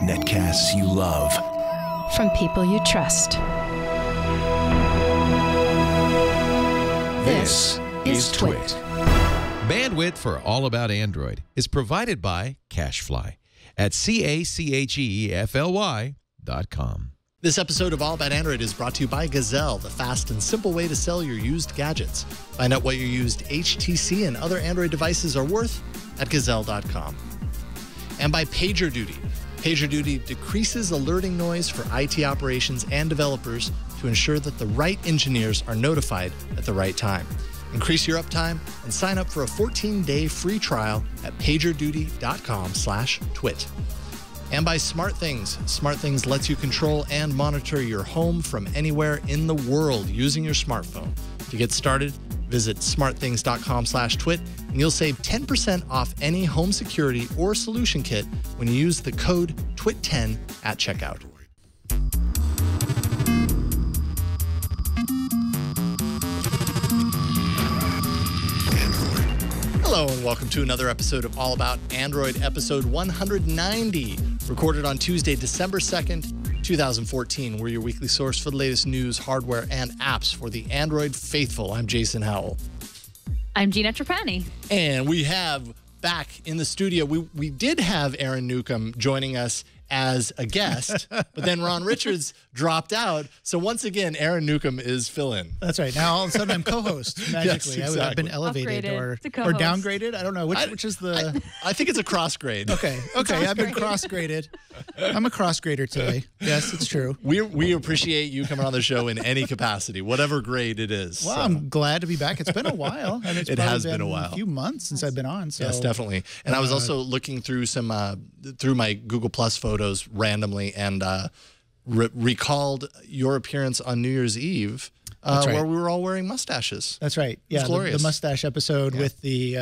Netcasts you love. From people you trust. This is Twit. Bandwidth for All About Android is provided by CacheFly at CacheFly.com. This episode of All About Android is brought to you by Gazelle, the fast and simple way to sell your used gadgets. Find out what your used HTC and other Android devices are worth at Gazelle.com. And by PagerDuty. PagerDuty decreases alerting noise for IT operations and developers to ensure that the right engineers are notified at the right time. Increase your uptime and sign up for a 14-day free trial at pagerduty.com/twit. And by SmartThings. SmartThings lets you control and monitor your home from anywhere in the world using your smartphone. To get started, visit smartthings.com/twit and you'll save 10% off any home security or solution kit when you use the code TWIT10 at checkout. Hello and welcome to another episode of All About Android, episode 190, recorded on Tuesday, December 2nd, 2014. We're your weekly source for the latest news, hardware, and apps for the Android faithful. I'm Jason Howell. I'm Gina Trapani. And we have back in the studio, we did have Aaron Newcomb joining us as a guest, but then Ron Richards dropped out. So once again, Aaron Newcomb is fill-in. That's right. Now all of a sudden I'm co-host magically. Yes, exactly. I've been elevated or downgraded. I don't know which is the. I think it's a cross grade. Okay. I've been cross-graded. I'm a cross-grader today. Yes, it's true. We appreciate you coming on the show in any capacity, whatever grade it is. Well, so. I'm glad to be back. It's been a while, and it has been a while. A few months since I've been on. So. Yes, definitely. And I was also looking through through my Google Plus photos randomly and recalled your appearance on New Year's Eve where we were all wearing mustaches. That's right. Yeah, the mustache episode with the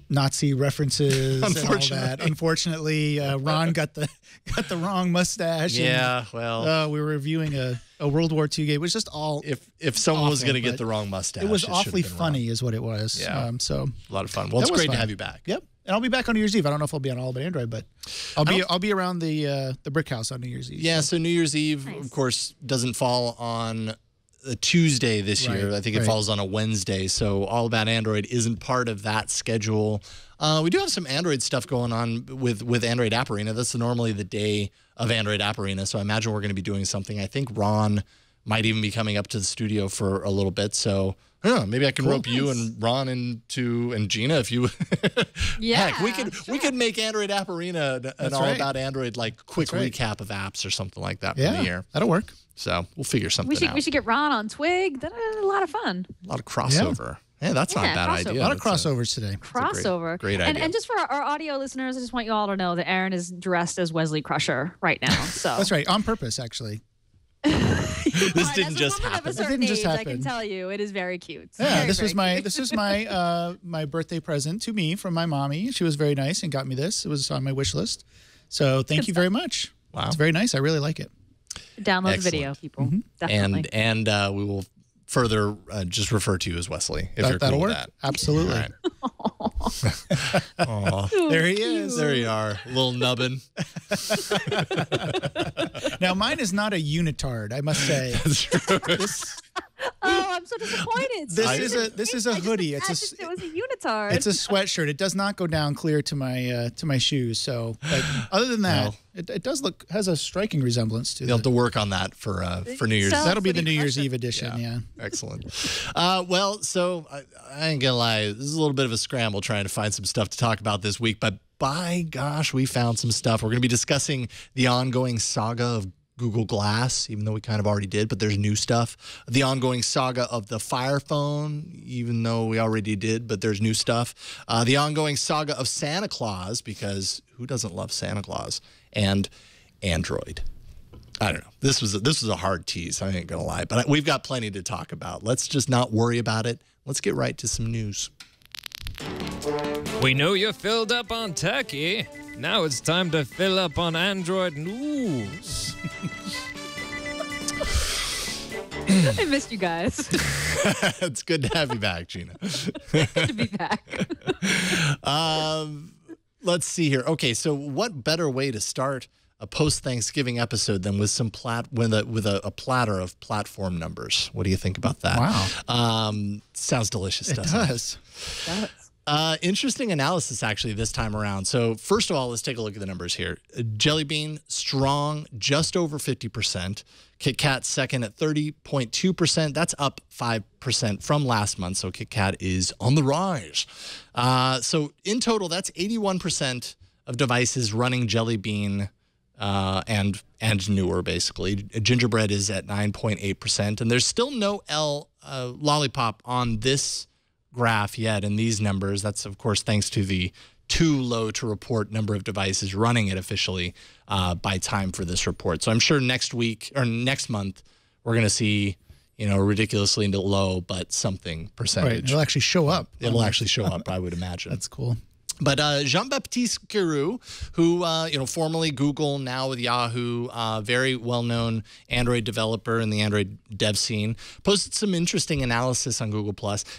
Nazi references and all that. Unfortunately, Ron got the wrong mustache. Yeah, well, we were reviewing a World War II game. It was just all if someone was going to get the wrong mustache, it was awfully funny, is what it was. Yeah, so a lot of fun. Well, it's great to have you back. Yep. And I'll be back on New Year's Eve. I don't know if I'll be on All About Android, but I'll be around the Brick House on New Year's Eve. Yeah, so New Year's Eve, of course, doesn't fall on a Tuesday this year. I think it falls on a Wednesday. So All About Android isn't part of that schedule. We do have some Android stuff going on with Android App Arena. That's normally the day of Android App Arena. So I imagine we're going to be doing something. I think Ron might even be coming up to the studio for a little bit. So maybe I can rope you and Ron and Gina if you. Yeah, heck, we could make Android App Arena an All About Android quick recap of apps or something like that for the year. That'll work. So we'll figure something out. We should get Ron on Twig. That's a lot of fun. A lot of crossover. Yeah, that's not a bad idea. A lot of crossovers today. Crossover. Great idea. And just for our audio listeners, I just want you all to know that Aaron is dressed as Wesley Crusher right now. So that's right, on purpose, actually. This didn't just happen. It didn't just happen. I can tell you, it is very cute. Yeah, this was my my birthday present to me from my mommy. She was very nice and got me this. It was on my wish list. So thank you very much. Wow, it's very nice. I really like it. Download the video, people. Definitely. And we will further just refer to you as Wesley if you're cool with that. Absolutely. Right. There he is. There you are, little nubbin. Now mine is not a unitard, I must say. That's true. I'm so disappointed. This is a hoodie. It was a unitard. It's a sweatshirt. It does not go down clear to my shoes. So, other than that, it does has a striking resemblance to. You'll have to work on that for New Year's. That'll be the New Year's Eve edition. Yeah. Excellent. Well, so I ain't gonna lie. This is a little bit of a scramble trying to find some stuff to talk about this week, but by gosh, we found some stuff. We're going to be discussing the ongoing saga of Google Glass, even though we kind of already did, but there's new stuff. The ongoing saga of the Fire Phone, even though we already did, but there's new stuff. The ongoing saga of Santa Claus, because who doesn't love Santa Claus? And Android. I don't know. This was a hard tease, I ain't gonna lie, but we've got plenty to talk about. Let's just not worry about it. Let's get right to some news. We know you're filled up on turkey. Now it's time to fill up on Android news. I missed you guys. It's good to have you back, Gina. Good to be back. Let's see here. Okay, so what better way to start a post-Thanksgiving episode than with some with a platter of platform numbers? What do you think about that? Wow. Sounds delicious, It doesn't it? does. Interesting analysis, actually, this time around. So first of all, let's take a look at the numbers here. Jelly Bean, strong, just over 50%. Kit Kat, second at 30.2%. That's up 5% from last month. So Kit Kat is on the rise. So in total, that's 81% of devices running Jelly Bean and newer, basically. Gingerbread is at 9.8%. And there's still no Lollipop on this graph yet in these numbers. That's, of course, thanks to the too low to report number of devices running it officially by time for this report. So I'm sure next week or next month we're going to see, ridiculously low, but something percentage. Right. It'll actually show up. It'll actually show up, I would imagine. That's cool. But Jean-Baptiste Giroux, who, formerly Google, now with Yahoo, very well-known Android developer in the Android dev scene, posted some interesting analysis on Google+.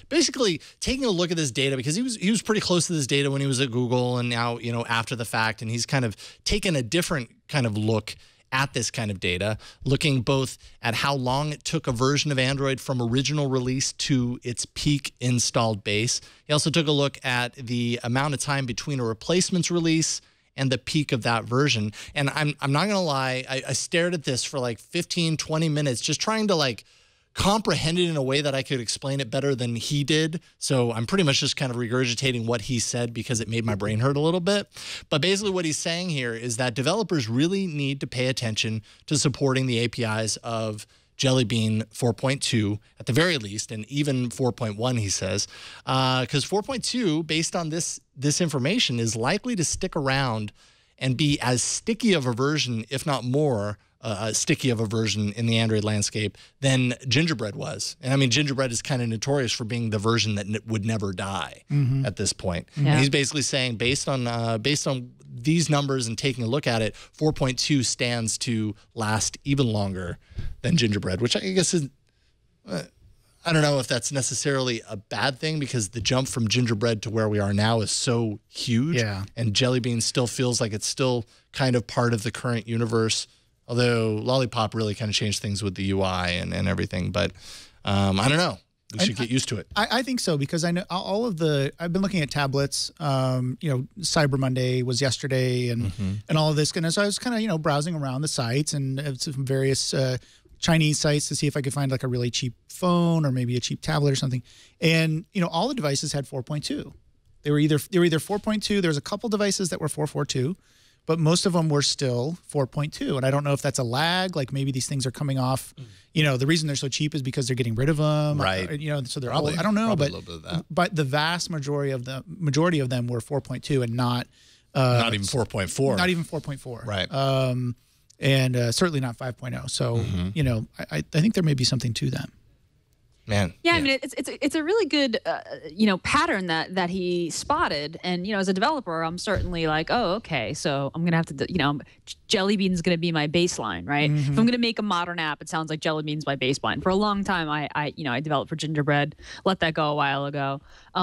Basically, taking a look at this data, because he was pretty close to this data when he was at Google and now, after the fact, and he's kind of taken a different kind of look at this kind of data, looking both at how long it took a version of Android from original release to its peak installed base. He also took a look at the amount of time between a replacement's release and the peak of that version. And I'm not going to lie, I stared at this for like 15, 20 minutes, just trying to comprehend it in a way that I could explain it better than he did. So I'm pretty much just kind of regurgitating what he said because it made my brain hurt a little bit. But basically what he's saying here is that developers really need to pay attention to supporting the APIs of Jelly Bean 4.2 at the very least, and even 4.1, he says, because 4.2, based on this information, is likely to stick around and be as sticky of a version, if not more, sticky of a version in the Android landscape than Gingerbread was. And I mean, Gingerbread is kind of notorious for being the version that would never die at this point. Yeah. And he's basically saying, based on these numbers and taking a look at it, 4.2 stands to last even longer than Gingerbread, which I guess is, I don't know if that's necessarily a bad thing because the jump from Gingerbread to where we are now is so huge. Yeah. And Jelly Bean still feels like it's still kind of part of the current universe. Although Lollipop really kind of changed things with the UI and everything. But I don't know. We should get used to it. I think so, because I know I've been looking at tablets. Cyber Monday was yesterday and all of this. And so I was kind of, browsing around the sites and some various Chinese sites to see if I could find like a really cheap phone or maybe a cheap tablet or something. And, all the devices had 4.2. They were either 4.2. There was a couple devices that were 4.42. But most of them were still 4.2. And I don't know if that's a lag, like maybe these things are coming off. The reason they're so cheap is because they're getting rid of them. Right. So they're old. I don't know, but the vast majority of them were 4.2 and not even 4.4. Not even 4.4. Right. And certainly not 5.0. So, I think there may be something to that. Man. Yeah, I mean, it's a really good, pattern that he spotted. And, as a developer, I'm certainly like, oh, okay, so I'm going to have to, Jelly Bean's going to be my baseline, right? If I'm going to make a modern app, it sounds like Jelly Bean's my baseline. For a long time, I developed for Gingerbread, let that go a while ago.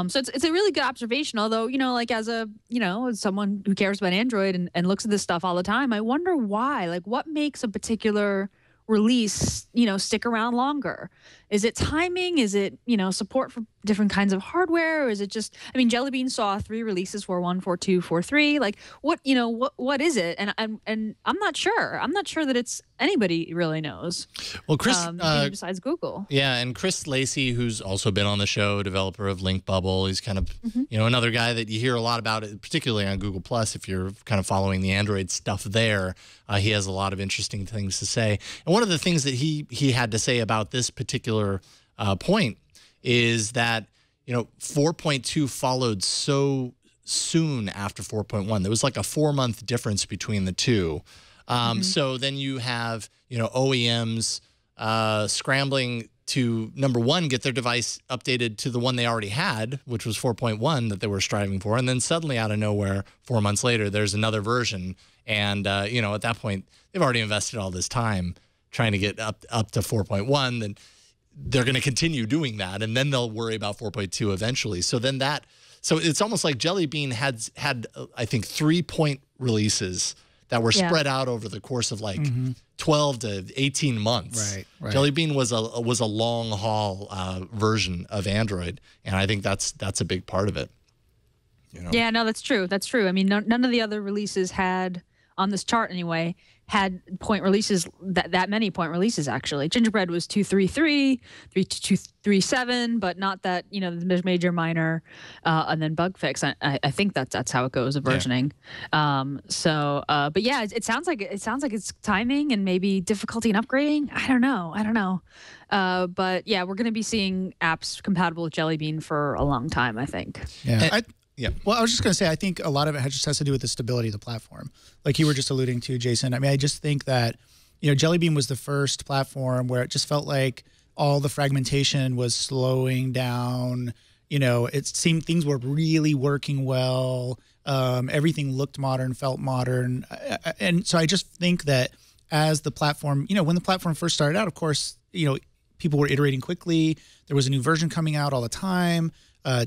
So it's a really good observation. Although, as someone who cares about Android and looks at this stuff all the time, I wonder why. Like, what makes a particular release, stick around longer? Is it timing? Is it, support for different kinds of hardware? Or is it just, Jelly Bean saw 3 releases, 4.1, 4.2, 4.3. Like what is it? And I'm not sure. I'm not sure that it's anybody really knows. Well, Chris, besides Google. Yeah. And Chris Lacey, who's also been on the show, developer of Link Bubble. He's kind of, another guy that you hear a lot about, particularly on Google Plus, if you're kind of following the Android stuff there. He has a lot of interesting things to say. And one of the things that he had to say about this particular point is that 4.2 followed so soon after 4.1. There was like a 4-month difference between the two. So then you have OEMs scrambling to, number one, get their device updated to the one they already had, which was 4.1 that they were striving for, and then suddenly out of nowhere, 4 months later, there's another version, and at that point they've already invested all this time trying to get up to 4.1. Then they're going to continue doing that, and then they'll worry about 4.2 eventually. So then so it's almost like Jelly Bean had I think 3-point releases that were spread out over the course of like 12 to 18 months. Right. Jelly Bean was a long haul version of Android, and I think that's a big part of it. You know? Yeah, no, that's true. That's true. I mean, none of the other releases had, on this chart anyway, had point releases, that many point releases, actually. Gingerbread was 2.3.3, 3.2.3.7, but not that, there's major, minor, and then bug fix. I think that's how it goes, of versioning. Yeah. But yeah, it sounds like it's timing and maybe difficulty in upgrading. I don't know. But yeah, we're going to be seeing apps compatible with Jelly Bean for a long time, I think. Yeah. Yeah. Well, I was just going to say, I think a lot of it just has to do with the stability of the platform. Like you were just alluding to, Jason. I mean, I just think that, Jelly Bean was the first platform where it just felt like all the fragmentation was slowing down. It seemed things were really working well. Everything looked modern, felt modern. And so I just think that as the platform, when the platform first started out, of course, people were iterating quickly. There was a new version coming out all the time.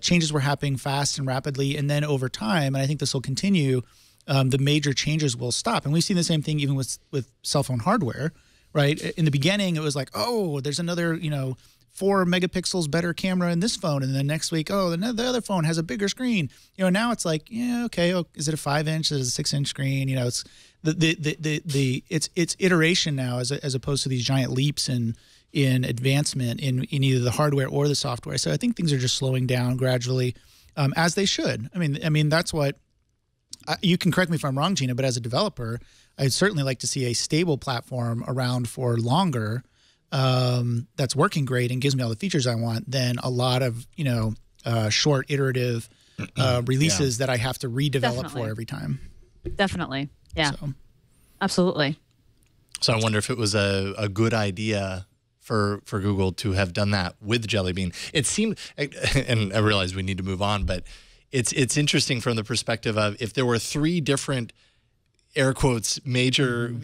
Changes were happening fast and rapidly, and then over time, and I think this will continue, the major changes will stop. And we've seen the same thing even with cell phone hardware, right? In the beginning, it was like, oh, there's another, 4 megapixels better camera in this phone, and then next week, oh, the other phone has a bigger screen. Now it's like, yeah, okay, is it a 5-inch? Is it a 6-inch screen? It's it's iteration now as opposed to these giant leaps in advancement in either the hardware or the software. So I think things are just slowing down gradually, as they should. I mean that's what you can correct me if I'm wrong, Gina, but as a developer, I'd certainly like to see a stable platform around for longer, that's working great and gives me all the features I want, than a lot of short iterative releases that I have to redevelop for every time. Definitely, yeah, so. Absolutely. So I wonder if it was a good idea for Google to have done that with Jelly Bean. It seemed, and I realize we need to move on, but it's interesting from the perspective of if there were 3 different, air quotes, major,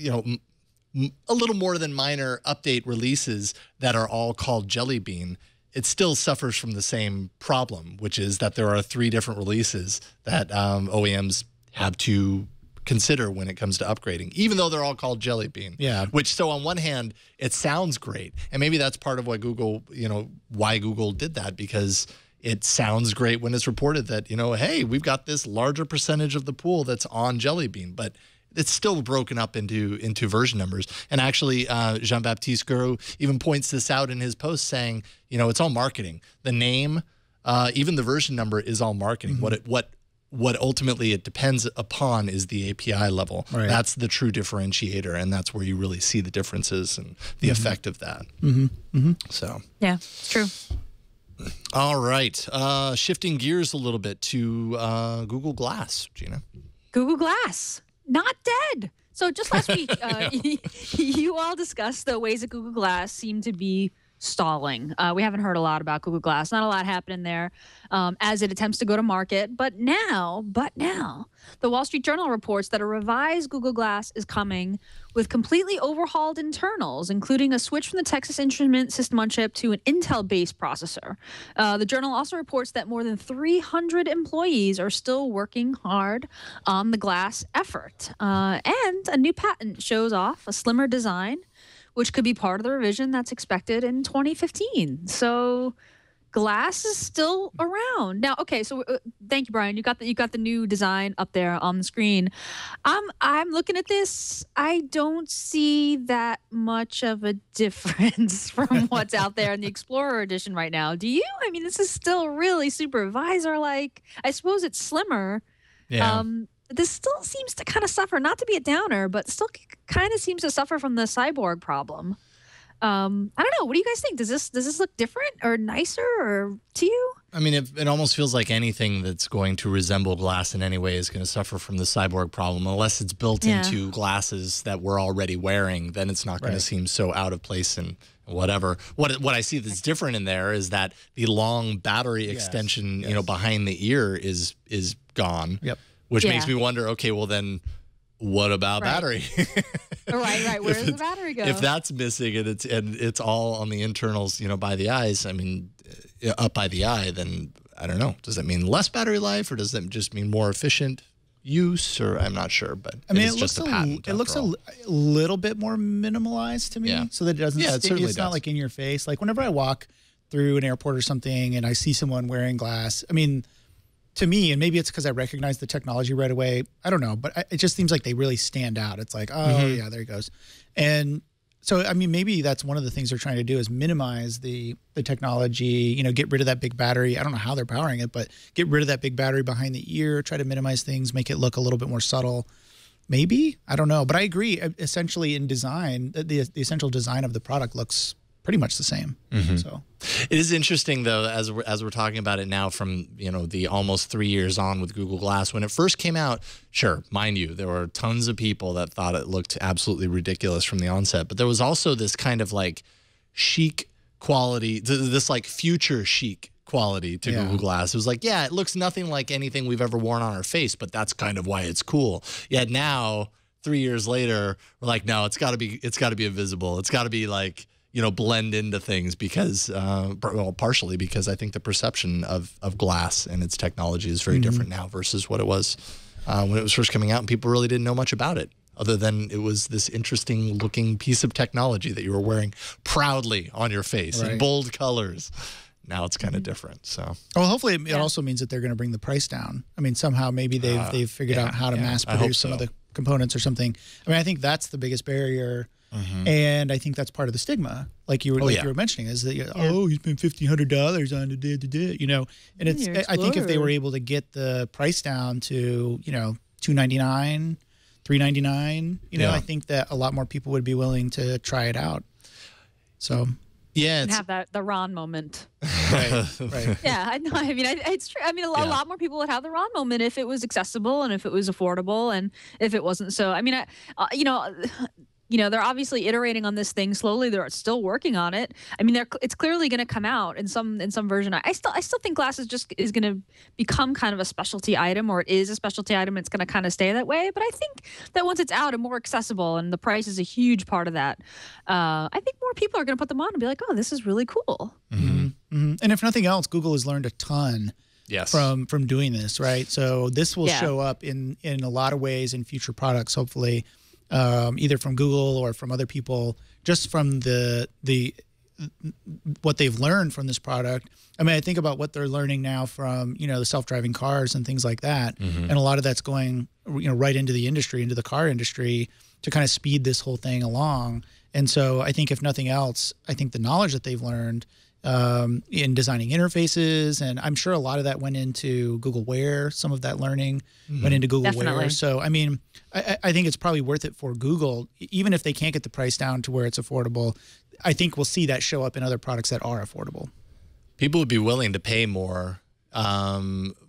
a little more than minor update releases that are all called Jelly Bean, it still suffers from the same problem, which is that there are 3 different releases that OEMs have to consider when it comes to upgrading, even though they're all called Jelly Bean. Yeah. So on one hand, it sounds great. And maybe that's part of why Google did that, because it sounds great when it's reported that, hey, we've got this larger percentage of the pool that's on Jelly Bean, but it's still broken up into version numbers. And actually, Jean-Baptiste Guru even points this out in his post, saying, it's all marketing. The name, even the version number, is all marketing. What ultimately it depends upon is the API level. Right. That's the true differentiator, and that's where you really see the differences and the effect of that. So yeah, it's true. All right, shifting gears a little bit to Google Glass, Gina. Google Glass, not dead. So just last week, you all discussed the ways that Google Glass seem to be stalling. We haven't heard a lot about Google Glass. Not a lot happening there as it attempts to go to market. But now, the Wall Street Journal reports that a revised Google Glass is coming with completely overhauled internals, including a switch from the Texas Instruments system on chip to an Intel-based processor. The Journal also reports that more than 300 employees are still working hard on the Glass effort. And a new patent shows off a slimmer design, which could be part of the revision that's expected in 2015. So Glass is still around. Now, okay, so thank you, Bryan. You got the new design up there on the screen. I'm looking at this. I don't see that much of a difference from what's out there in the Explorer edition right now. Do you? I mean, this is still really supervisor-like. I suppose it's slimmer. Yeah. This still seems to kind of suffer, not to be a downer, but still kind of seems to suffer from the cyborg problem. I don't know. What do you guys think? Does this look different or nicer or to you? I mean, it almost feels like anything that's going to resemble Glass in any way is going to suffer from the cyborg problem. Unless it's built into glasses that we're already wearing, then it's not going to seem so out of place and whatever. What I see that's different in there is that the long battery extension, behind the ear is gone. Yep. Which makes me wonder, okay, well then, what about battery? Right. Where does the battery go? If that's missing and it's all on the internals, by the eyes, I mean, up by the eye, then I don't know. Does that mean less battery life, or does that just mean more efficient use? Or I'm not sure, but I mean, it's just a patent. It looks a little bit more minimalized to me, so that it doesn't. Yeah, it's not like in your face. Like whenever I walk through an airport or something and I see someone wearing glass, I mean, to me, and maybe it's because I recognize the technology right away, I don't know, but it just seems like they really stand out. It's like, oh yeah, there he goes. And so, I mean, maybe that's one of the things they're trying to do is minimize the technology, get rid of that big battery. I don't know how they're powering it, but get rid of that big battery behind the ear, try to minimize things, make it look a little bit more subtle. Maybe, I don't know. But I agree, essentially in design, the essential design of the product looks pretty much the same. So it is interesting, though, as we're talking about it now from, the almost 3 years on with Google Glass. When it first came out, sure, mind you, there were tons of people that thought it looked absolutely ridiculous from the onset. But there was also this kind of like chic quality, this like future chic quality to Google Glass. It was like, yeah, it looks nothing like anything we've ever worn on our face, but that's kind of why it's cool. Yet now, 3 years later, we're like, no, it's got to be invisible. It's got to be like, blend into things because, partially because I think the perception of glass and its technology is very different now versus what it was when it was first coming out, and people really didn't know much about it other than it was this interesting looking piece of technology that you were wearing proudly on your face in bold colors. Now it's kind of different. So, well, hopefully it also means that they're going to bring the price down. I mean, somehow maybe they've figured out how to mass produce some of the components or something. I mean, I think that's the biggest barrier. And I think that's part of the stigma, like you were mentioning, is that you spent $1,500 on the and it's. I think if they were able to get the price down to $299, $399, I think that a lot more people would be willing to try it out. So. Yeah, and have the Ron moment. Right. Yeah, I know. I mean, it's true. I mean, a lot more people would have the Ron moment if it was accessible and if it was affordable and if it wasn't so. I mean, they're obviously iterating on this thing slowly. They're still working on it. I mean, it's clearly going to come out in some version. I still think glass is going to become kind of a specialty item, or it is a specialty item. It's going to kind of stay that way. But I think that once it's out and more accessible, and the price is a huge part of that, I think more people are going to put them on and be like, oh, this is really cool. And if nothing else, Google has learned a ton. From doing this, right? So this will show up in a lot of ways in future products, hopefully. Either from Google or from other people, just from the what they've learned from this product. I mean, I think about what they're learning now from the self-driving cars and things like that, and a lot of that's going right into the industry, into the car industry, to kind of speed this whole thing along. And so I think if nothing else, I think the knowledge that they've learned in designing interfaces, and I'm sure a lot of that went into Google Wear. Some of that learning went into Google Wear. So, I mean, I think it's probably worth it for Google, even if they can't get the price down to where it's affordable. I think we'll see that show up in other products that are affordable. People would be willing to pay more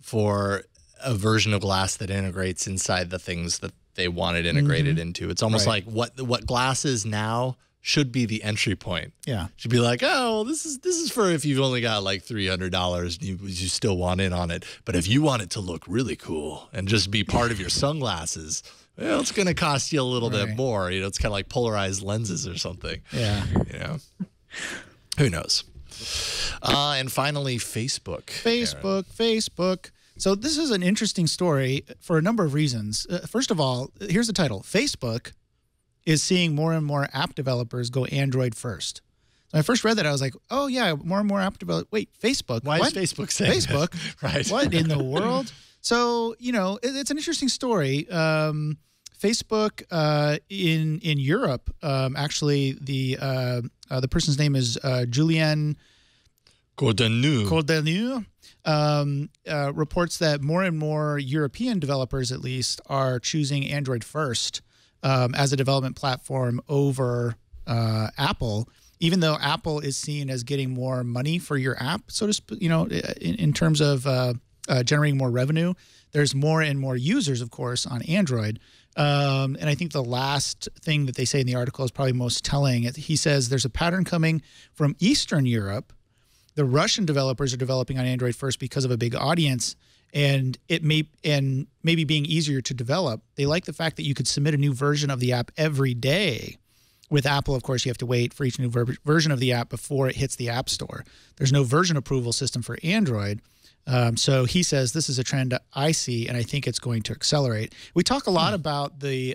for a version of glass that integrates inside the things that they want it integrated into. It's almost like what glass is now should be the entry point. Yeah. Should be like, oh, well, this is for if you've only got like $300 and you still want in on it. But if you want it to look really cool and just be part of your sunglasses, well, it's going to cost you a little bit more. It's kind of like polarized lenses or something. Yeah. Who knows? And finally, Facebook. Facebook. So this is an interesting story for a number of reasons. First of all, here's the title. Facebook is seeing more and more app developers go Android first. So when I first read that, I was like, oh, yeah, more and more app developers. Wait, Facebook? Why is Facebook saying Facebook? Right. What in the world? So, it's an interesting story. Facebook in Europe, actually, the person's name is Julien Cordeneu. Reports that more and more European developers, at least, are choosing Android first as a development platform over Apple, even though Apple is seen as getting more money for your app, so to speak, in terms of generating more revenue. There's more and more users, of course, on Android. And I think the last thing that they say in the article is probably most telling. He says there's a pattern coming from Eastern Europe. The Russian developers are developing on Android first because of a big audience. and maybe being easier to develop. They like the fact that you could submit a new version of the app every day. With Apple, of course, you have to wait for each new version of the app before it hits the App Store. There's no version approval system for Android. So he says this is a trend I see, and I think it's going to accelerate. We talk a lot about the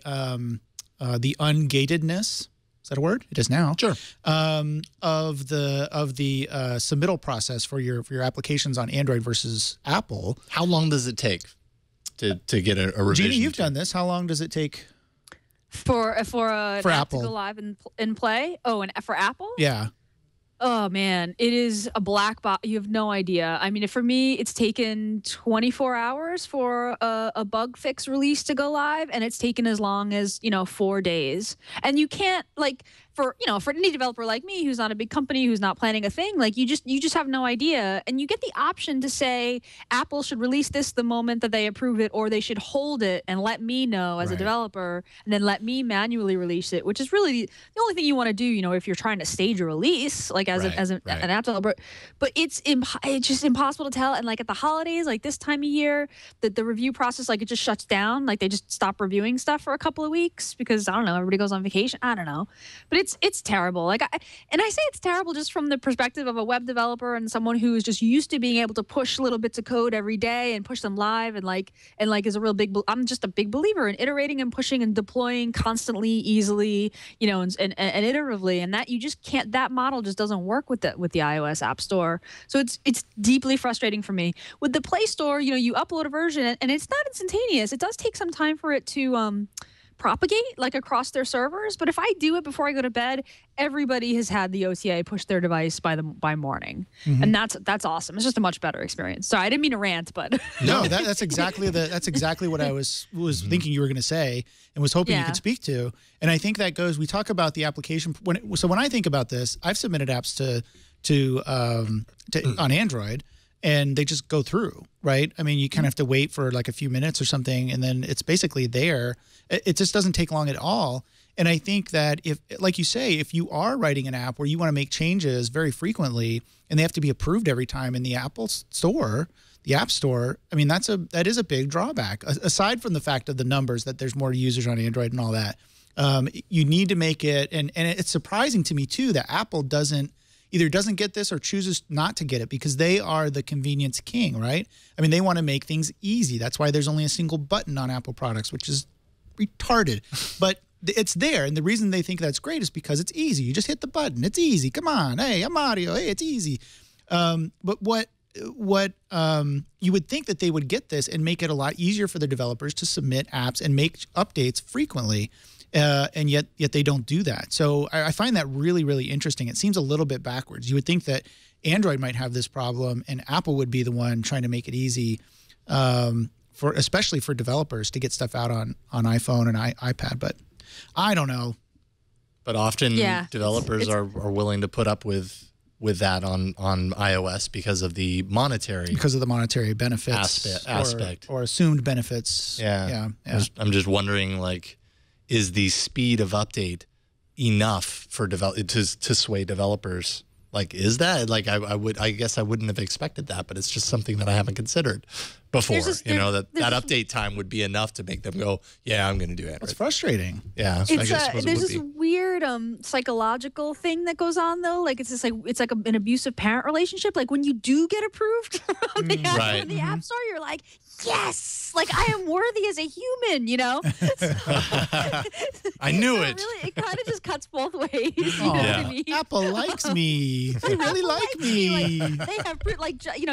ungatedness. Is that a word? It is now. Sure. Of the submittal process for your applications on Android versus Apple. How long does it take to get a revision? Gina, you've done this. How long does it take? For an app Apple to go live and play? Oh, and for Apple? Yeah. Oh, man. It is a black box. You have no idea. I mean, for me, it's taken 24 hours for a bug fix release to go live, and it's taken as long as, 4 days. And you can't, for any developer like me who's not a big company, who's not planning a thing, you just have no idea. And you get the option to say Apple should release this the moment that they approve it, or they should hold it and let me know as a developer, and then let me manually release it, which is really the only thing you want to do, if you're trying to stage a release, an app developer. But it's just impossible to tell. And at the holidays, this time of year, the review process, it just shuts down. They just stop reviewing stuff for a couple of weeks because, I don't know, everybody goes on vacation. I don't know. But it's terrible. I say it's terrible just from the perspective of a web developer and someone who is just used to being able to push little bits of code every day and push them live and is a real I'm just a big believer in iterating and pushing and deploying constantly, easily, and iteratively, and that you just can't. That model just doesn't work with the iOS App Store. So it's deeply frustrating for me. With the Play Store, you upload a version and it's not instantaneous. It does take some time for it to propagate across their servers, but if I do it before I go to bed, everybody has had the OTA push their device by morning, and that's awesome. It's just a much better experience. Sorry, I didn't mean to rant, but no, that's exactly what I was thinking you were going to say, and was hoping you could speak to. And I think that goes. We talk about the application when I think about this, I've submitted apps to on Android, and they just go through, right? I mean, you kind of have to wait for a few minutes or something, and then it's basically there. It just doesn't take long at all. And I think that if, like you say, if you are writing an app where you want to make changes very frequently and they have to be approved every time in the Apple Store, the App Store, I mean, that is a big drawback. Aside from the fact of the numbers, that there's more users on Android and all that, you need to make it, and it's surprising to me too that Apple either doesn't get this or chooses not to get it, because they are the convenience king, right? I mean, they want to make things easy. That's why there's only a single button on Apple products, which is retarded. But it's there, and the reason they think that's great is because it's easy. You just hit the button. It's easy. Come on. Hey, I'm Mario. Hey, it's easy. But what you would think that they would get this and make it a lot easier for the developers to submit apps and make updates frequently. And yet they don't do that. So I find that really, really interesting. It seems a little bit backwards. You would think that Android might have this problem and Apple would be the one trying to make it easy, especially for developers to get stuff out on iPhone and iPad. But I don't know. But often developers are willing to put up with that on iOS because of the monetary benefits aspect or assumed benefits. Yeah. I'm just wondering, is the speed of update enough for to sway developers? Is that I guess I wouldn't have expected that, but it's just something that I haven't considered before. That update time would be enough to make them go, yeah, I'm going to do Android. It's frustrating. Yeah, so there's this weird psychological thing that goes on though. It's an abusive parent relationship. When you do get approved from the App Store, you're like, yes, I am worthy as a human, I knew it. Really, it kind of just cuts both ways. You know what I mean? Apple likes me. They really like me. They have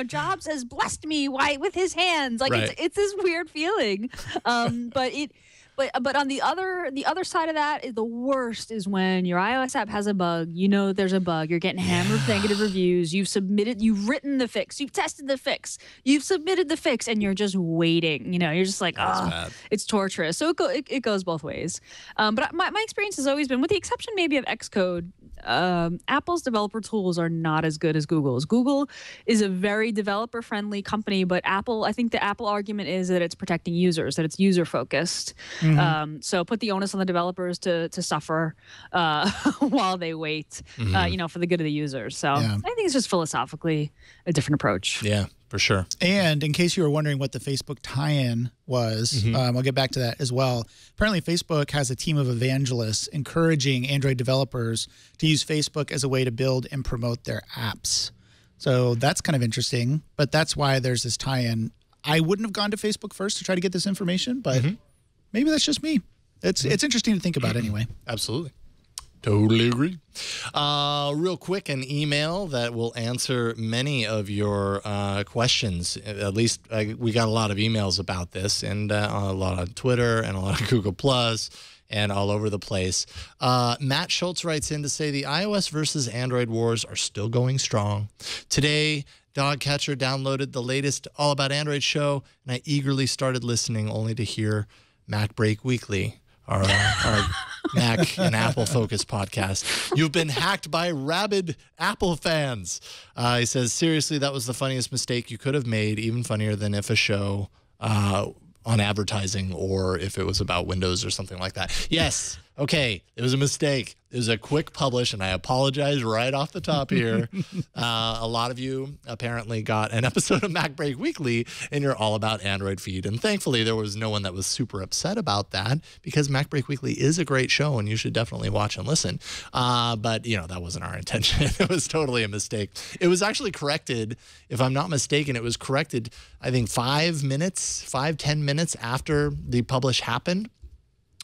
Jobs has blessed me with his hands. It's this weird feeling. But on the other side of that, the worst is when your iOS app has a bug. There's a bug. You're getting hammered with negative reviews. You've written the fix. You've tested the fix. You've submitted the fix, and you're just waiting. You're just it's torturous. So it goes both ways. But my experience has always been, with the exception maybe of Xcode, Apple's developer tools are not as good as Google's. Google is a very developer-friendly company, but I think the Apple argument is that it's protecting users, that it's user-focused. So put the onus on the developers to suffer while they wait, for the good of the users. So I think it's just philosophically a different approach. Yeah. For sure. And in case you were wondering what the Facebook tie-in was, I'll get back to that as well. Apparently, Facebook has a team of evangelists encouraging Android developers to use Facebook as a way to build and promote their apps. So that's kind of interesting, but that's why there's this tie-in. I wouldn't have gone to Facebook first to try to get this information, but maybe that's just me. It's interesting to think about anyway. Absolutely. Totally agree. Real quick, an email that will answer many of your questions. At least we got a lot of emails about this, and a lot on Twitter and a lot of Google Plus and all over the place. Matt Schultz writes in to say the iOS versus Android wars are still going strong. Today, Dogcatcher downloaded the latest All About Android show, and I eagerly started listening only to hear Mac Break Weekly, our Mac and Apple focused podcast. You've been hacked by rabid Apple fans. He says, seriously, that was the funniest mistake you could have made, even funnier than if a show on advertising or if it was about Windows or something like that. Yes. Okay. It was a mistake. It was a quick publish, and I apologize right off the top here. A lot of you apparently got an episode of Mac Break Weekly in your All About Android feed, and thankfully there was no one that was super upset about that because Mac Break Weekly is a great show, and you should definitely watch and listen. But, you know, that wasn't our intention. It was totally a mistake. It was actually corrected, if I'm not mistaken, it was corrected, I think 10 minutes after the publish happened.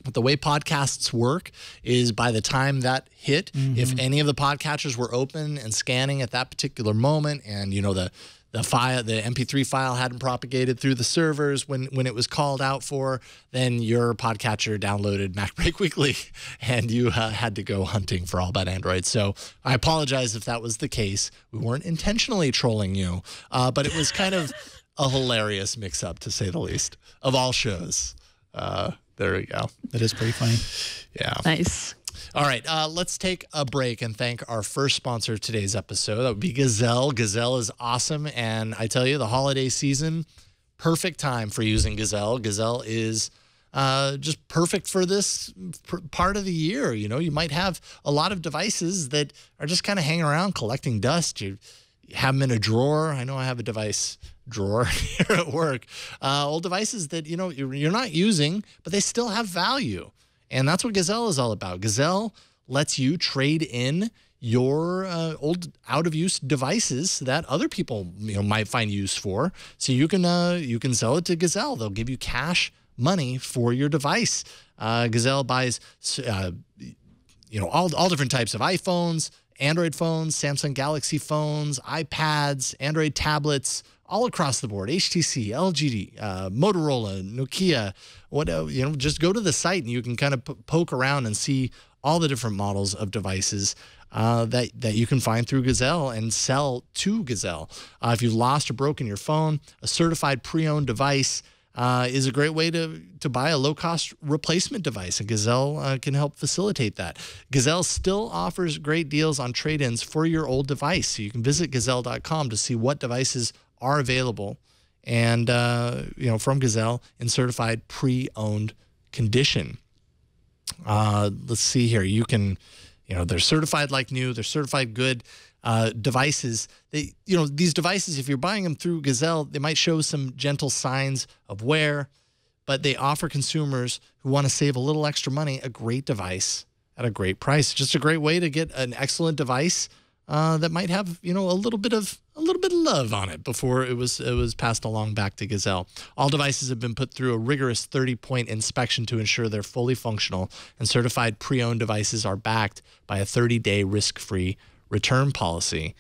But the way podcasts work is by the time that hit, if any of the podcatchers were open and scanning at that particular moment, and you know the MP3 file hadn't propagated through the servers when it was called out for, then your podcatcher downloaded Mac Break Weekly, and you had to go hunting for All About Android. So I apologize if that was the case. We weren't intentionally trolling you, but it was kind of a hilarious mix-up, to say the least, of all shows. There we go. That is pretty funny. Yeah. Nice. All right. Let's take a break and thank our first sponsor of today's episode. That would be Gazelle. Gazelle is awesome. And I tell you, the holiday season, perfect time for using Gazelle. Gazelle is just perfect for this part of the year. You know, you might have a lot of devices that are just kind of hanging around collecting dust. You have them in a drawer. I know I have a device drawer here at work. Old devices that, you know, you're not using, but they still have value. And that's what Gazelle is all about. Gazelle lets you trade in your old out-of-use devices that other people, you know, might find use for. So you can sell it to Gazelle. They'll give you cash money for your device. Gazelle buys, you know, all different types of iPhones, Android phones, Samsung Galaxy phones, iPads, Android tablets, all across the board. HTC, LG, Motorola, Nokia, you know, just go to the site and you can kind of poke around and see all the different models of devices that you can find through Gazelle and sell to Gazelle. If you've lost or broken your phone, a certified pre-owned device is a great way to buy a low-cost replacement device, and Gazelle can help facilitate that. Gazelle still offers great deals on trade-ins for your old device, so you can visit Gazelle.com to see what devices are available, and you know, from Gazelle in certified pre-owned condition. Let's see here. You can, you know, they're certified like new. They're certified good. Devices, you know, these devices, if you're buying them through Gazelle, they might show some gentle signs of wear, but they offer consumers who want to save a little extra money a great device at a great price. Just a great way to get an excellent device that might have, you know, a little bit of love on it before it was passed along back to Gazelle. All devices have been put through a rigorous 30-point inspection to ensure they're fully functional, and certified pre-owned devices are backed by a 30-day risk-free return policy.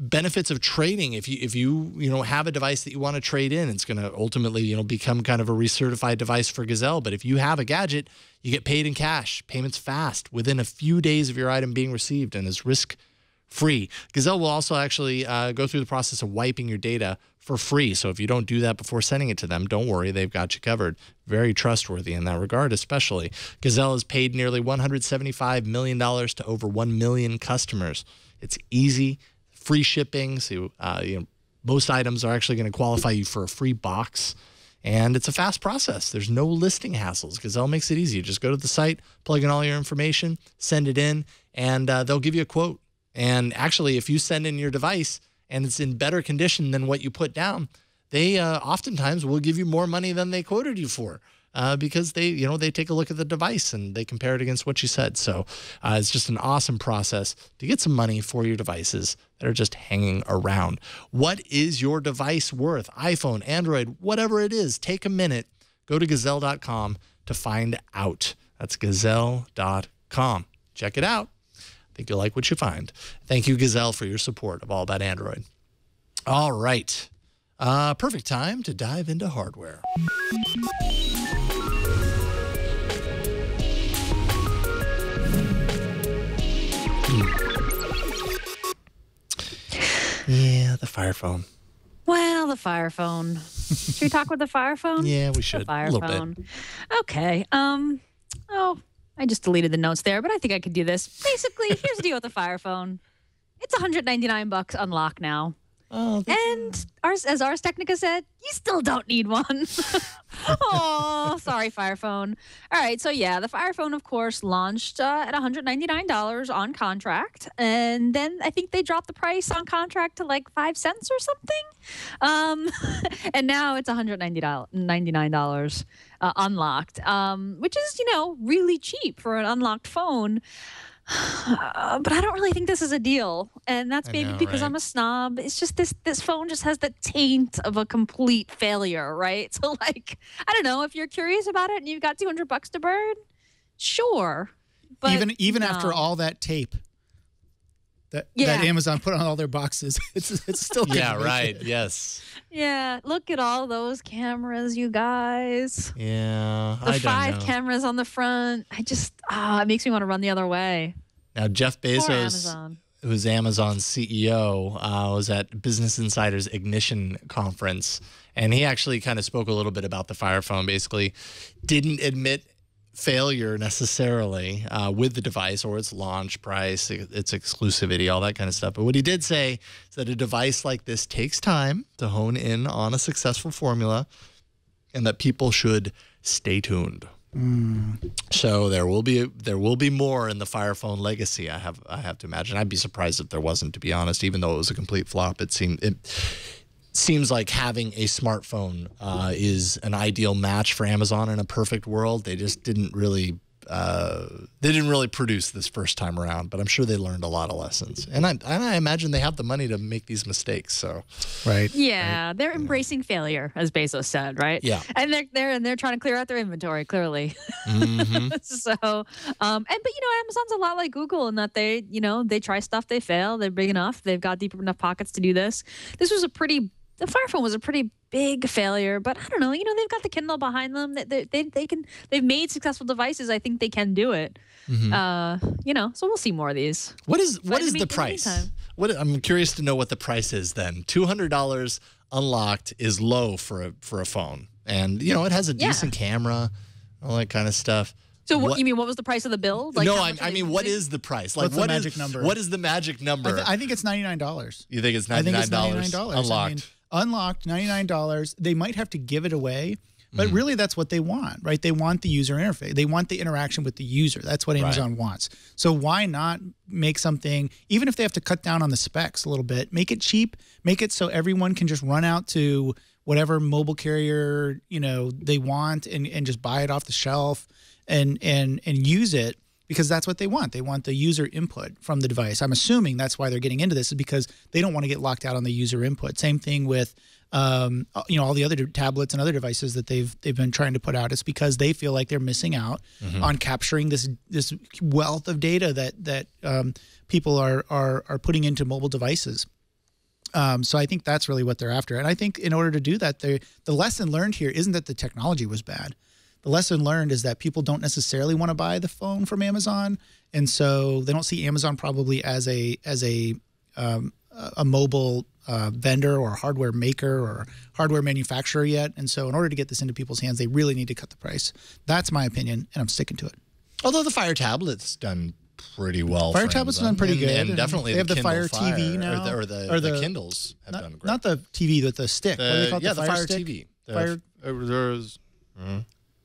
Benefits of trading: if you know, have a device that you want to trade in, it's going to ultimately, you know, become kind of a recertified device for Gazelle. But if you have a gadget, you get paid in cash. Payments fast within a few days of your item being received, and is risk-free. Gazelle will also actually go through the process of wiping your data for free. So if you don't do that before sending it to them, don't worry, they've got you covered. Very trustworthy in that regard, especially. Gazelle has paid nearly $175 million to over 1 million customers. It's easy, free shipping. So you know, most items are actually going to qualify you for a free box. And it's a fast process. There's no listing hassles. Gazelle makes it easy. You just go to the site, plug in all your information, send it in, and they'll give you a quote. And actually, if you send in your device and it's in better condition than what you put down, they oftentimes will give you more money than they quoted you for. Because they take a look at the device and they compare it against what you said. So it's just an awesome process to get some money for your devices that are just hanging around. What is your device worth? iPhone, Android, whatever it is, take a minute. Go to Gazelle.com to find out. That's Gazelle.com. Check it out. I think you'll like what you find. Thank you, Gazelle, for your support of All About Android. All right. Perfect time to dive into hardware. Yeah, the Fire Phone. Well, the Fire Phone. Should we talk about the Fire Phone? Yeah, we should. The Fire a little Phone. bit. Okay. Oh, I just deleted the notes there, but I think I could do this. Basically, here's the deal with the Fire Phone. It's $199 unlocked now. Oh, and as Ars Technica said, you still don't need one. Oh, sorry, Fire Phone. All right, so yeah, the Fire Phone, of course, launched at $199 on contract, and then I think they dropped the price on contract to like 5 cents or something. And now it's $199 unlocked, which is really cheap for an unlocked phone. But I don't really think this is a deal, and that's maybe because I'm a snob. It's just this phone just has the taint of a complete failure, right? So like, I don't know, if you're curious about it and you've got $200 to burn, sure. But even after all that tape that Amazon put on all their boxes, it's still yeah, right. Yes. Yeah, look at all those cameras, you guys. Yeah, the 5 cameras on the front. It makes me want to run the other way. Now, Jeff Bezos, who's Amazon's CEO, was at Business Insider's Ignition conference, and he actually kind of spoke a little bit about the Fire Phone. Basically, didn't admit failure necessarily with the device or its launch price, its exclusivity, all that kind of stuff. But what he did say is that a device like this takes time to hone in on a successful formula, and that people should stay tuned. So there will be more in the Fire Phone legacy. I have to imagine. I'd be surprised if there wasn't, to be honest. Even though it was a complete flop, it seems like having a smartphone is an ideal match for Amazon in a perfect world. They just didn't really produce this first time around, but I'm sure they learned a lot of lessons. And I imagine they have the money to make these mistakes. So, right. Yeah, they're embracing failure, as Bezos said, right? Yeah. And they're trying to clear out their inventory, clearly. Mm-hmm. So, but Amazon's a lot like Google in that they try stuff, they fail, they're big enough, they've got deep enough pockets to do this. The Fire Phone was a pretty big failure, but I don't know. They've got the Kindle behind them. They've made successful devices. I think they can do it. Mm-hmm. So we'll see more of these. What is the price? I'm curious to know what the price is then. $200 unlocked is low for a phone, and it has a decent camera, all that kind of stuff. So you mean what was the price of the build? Like, no, I mean what is the price? Like what's the magic number? What is the magic number? I think it's $99. You think it's $99? I think it's $99 unlocked. Unlocked, $99. They might have to give it away, but really that's what they want, right? They want the user interface. They want the interaction with the user. That's what Amazon wants. So why not make something, even if they have to cut down on the specs a little bit, make it cheap, make it so everyone can just run out to whatever mobile carrier, they want and just buy it off the shelf and use it. Because that's what they want. They want the user input from the device. I'm assuming that's why they're getting into this, is because they don't want to get locked out on the user input. Same thing with, all the other tablets and other devices that they've been trying to put out. It's because they feel like they're missing out on capturing this wealth of data that people are putting into mobile devices. So I think that's really what they're after. And I think in order to do that, the lesson learned here isn't that the technology was bad. The lesson learned is that people don't necessarily want to buy the phone from Amazon, and so they don't see Amazon probably as a mobile vendor or hardware maker or hardware manufacturer yet. And so in order to get this into people's hands, they really need to cut the price. That's my opinion, and I'm sticking to it. Although the Fire Tablet's done pretty well. Fire Tablet's done pretty good, and definitely they have the Kindle Fire TV now, or the Kindles have done great. Not the TV, but the stick. What do they call it? The Fire stick? TV. There's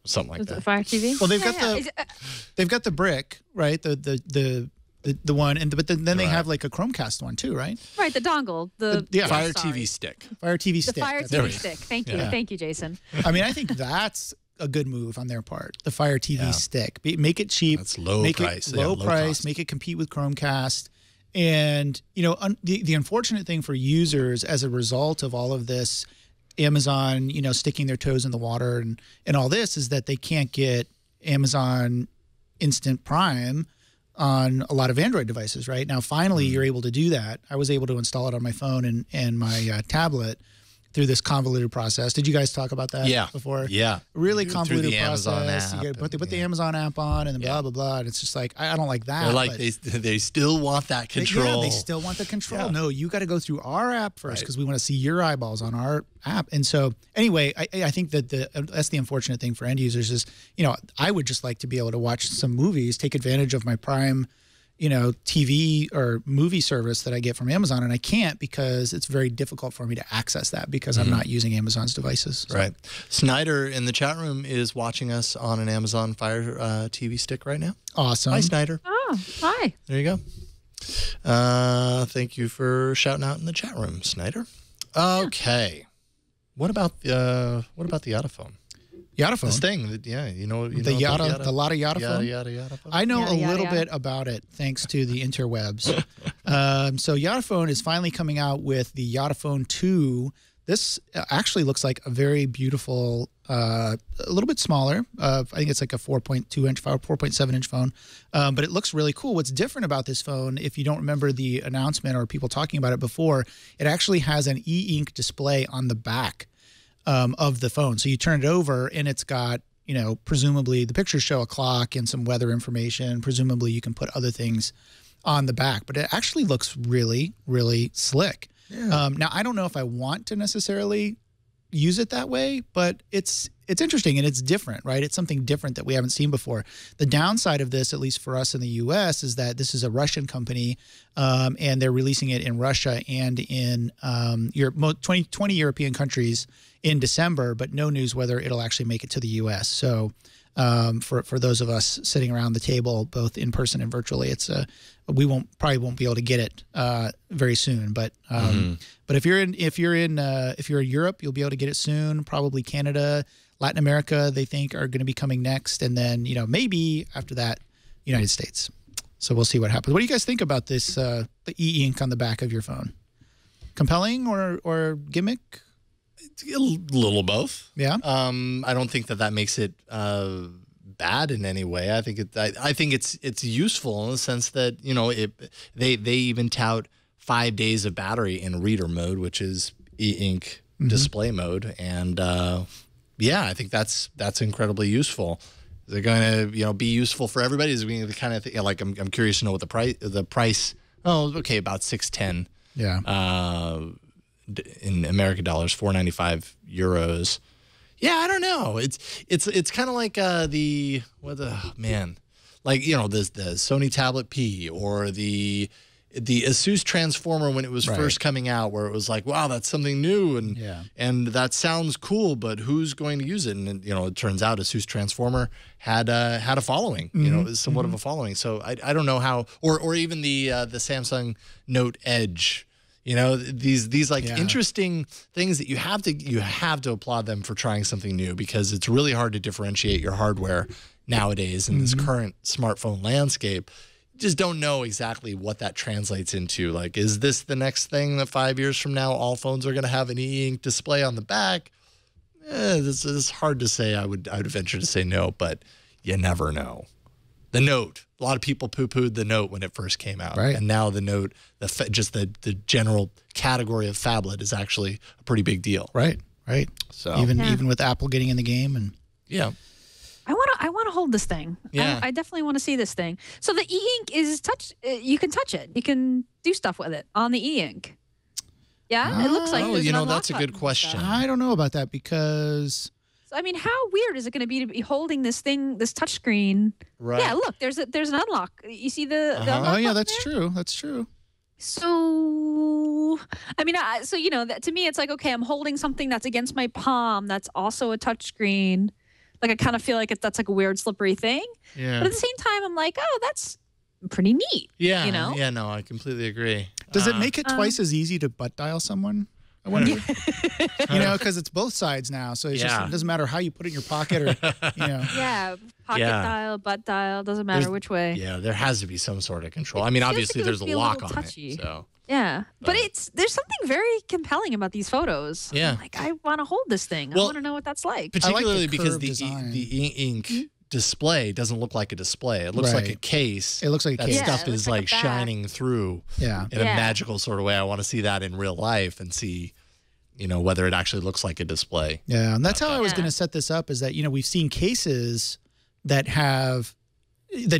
something like that. Fire TV. Well, they've got the brick, right? The The one, but then they have like a Chromecast one too, right? Right, the dongle, the Fire TV stick. Fire TV the stick. Fire TV stick. Thank you, Jason. I mean, I think that's a good move on their part. The Fire TV stick, make it cheap. That's low price. Low price. Cost. Make it compete with Chromecast. And the unfortunate thing for users as a result of all of this, Amazon, sticking their toes in the water and all this, is that they can't get Amazon Instant Prime on a lot of Android devices. Right now, finally, you're able to do that. I was able to install it on my phone and my tablet through this convoluted process. Did you guys talk about that before? Yeah. Really Through convoluted the Amazon process. app You got to put the Amazon app on and then blah, blah, blah. And it's just like, I don't like that. They're like, they still want that control. They still want the control. Yeah. No, you got to go through our app first because we want to see your eyeballs on our app. And so anyway, I think that that's the unfortunate thing for end users is, I would just like to be able to watch some movies, take advantage of my Prime TV or movie service that I get from Amazon, and I can't because it's very difficult for me to access that because I'm not using Amazon's devices. So. Right. Snyder in the chat room is watching us on an Amazon Fire TV stick right now. Awesome. Hi, Snyder. Oh, hi. There you go. Thank you for shouting out in the chat room, Snyder. Okay. What about the YotaPhone? YotaPhone. This thing, the Lotta YotaPhone. Yada phone. I know a little bit about it thanks to the interwebs. So YotaPhone is finally coming out with the YotaPhone 2. This actually looks like a very beautiful, a little bit smaller. I think it's like a 4.2 inch phone, 4.7 inch phone, but it looks really cool. What's different about this phone, if you don't remember the announcement or people talking about it before, it actually has an e-ink display on the back of the phone. So you turn it over and it's got, presumably the pictures show a clock and some weather information. Presumably you can put other things on the back, but it actually looks really, really slick. Yeah. Now, I don't know if I want to necessarily use it that way, but it's interesting and it's different, right? It's something different that we haven't seen before. The downside of this, at least for us in the U.S., is that this is a Russian company and they're releasing it in Russia and in Europe, 20 European countries in December, but no news whether it'll actually make it to the U.S. So for those of us sitting around the table, both in person and virtually, we probably won't be able to get it very soon. But if you're in Europe, you'll be able to get it soon. Probably Canada, Latin America, they think are going to be coming next, and then maybe after that, United States. So we'll see what happens. What do you guys think about this? The e-ink on the back of your phone, compelling or gimmick? A little both. Yeah. I don't think that makes it bad in any way. I think it's useful in the sense that they even tout 5 days of battery in reader mode, which is e-ink display mode, and I think that's incredibly useful. Is it going to be useful for everybody? Is it going to kind of like I'm curious to know what the price. Oh, okay, about $610. Yeah. In American dollars, €495. Yeah, I don't know. It's kind of like the Sony Tablet P or the Asus Transformer when it was first coming out, where it was like, wow, that's something new and that sounds cool, but who's going to use it? And it turns out Asus Transformer had a following. It was somewhat of a following. So I don't know how, or even the Samsung Note Edge. These interesting things that you have to applaud them for trying something new, because it's really hard to differentiate your hardware nowadays in this current smartphone landscape. You just don't know exactly what that translates into. Like, is this the next thing that 5 years from now all phones are going to have an e-ink display on the back? This is hard to say. I would venture to say no, but you never know. The Note. A lot of people poo-pooed the Note when it first came out. Right. And now the Note, the general category of phablet is actually a pretty big deal. Right. So even with Apple getting in the game and I want to hold this thing. Yeah. I definitely want to see this thing. So the e-ink is you can touch it. You can do stuff with it on the e-ink. Yeah, it looks like there's an unlock that's a good button question. I don't know about that because I mean, how weird is it going to be holding this thing, this touch screen? Right. Yeah, look, there's an unlock. You see the unlock Oh yeah, button that's there? true. That's true. So, I mean, to me, it's like, okay, I'm holding something that's against my palm that's also a touch screen. Like, I kind of feel like that's like a weird, slippery thing. Yeah. But at the same time, I'm like, oh, that's pretty neat. Yeah, you know. Yeah, no, I completely agree. Does it make it twice as easy to butt dial someone? I wonder. You know, because it's both sides now, so it's just, it doesn't matter how you put it in your pocket or, you know. Yeah, pocket dial, butt dial, doesn't matter which way. Yeah, there has to be some sort of control. I mean, obviously there's a lock on it. So. Yeah, but there's something very compelling about these photos. Yeah, I'm like, I want to hold this thing. I want to know what that's like. Particularly because the ink display doesn't look like a display. It looks like a case. It looks like a case. That stuff is like shining through in a magical sort of way. I want to see that in real life and see, you know, whether it actually looks like a display. Yeah, and that's how I was going to set this up, is that, you know, we've seen cases that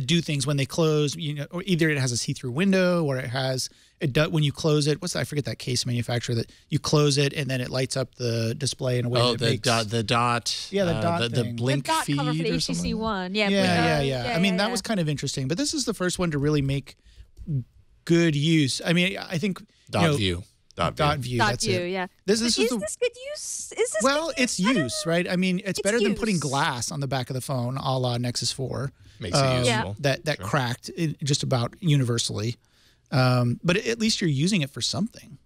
do things when they close, you know, or either it has a see-through window or it does when you close it. I forget that case manufacturer that you close it and then it lights up the display in a way that the dot. Yeah, the dot the thing. blink the dot feed cover for the or HTC something. One. Yeah. I mean, that was kind of interesting, but this is the first one to really make good use. I mean, I think Dot view. That's it. Yeah. This is this good use? Is this well, good it's use, right? I mean, it's better than putting glass on the back of the phone, a la Nexus 4. Makes it useful. That cracked just about universally. But at least you're using it for something.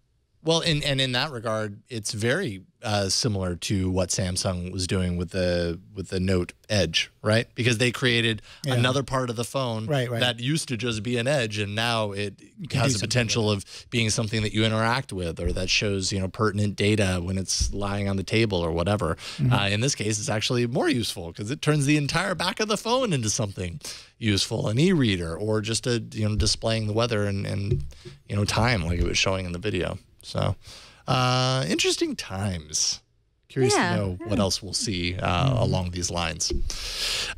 Well, and in that regard, it's very similar to what Samsung was doing with the Note Edge, right? Because they created another part of the phone that used to just be an edge, and now it has the potential of being something that you interact with, or that shows, you know, pertinent data when it's lying on the table or whatever. In this case, it's actually more useful because it turns the entire back of the phone into something useful, an e-reader, or just displaying the weather and you know, time like it was showing in the video. So, interesting times. Curious to know what else we'll see along these lines.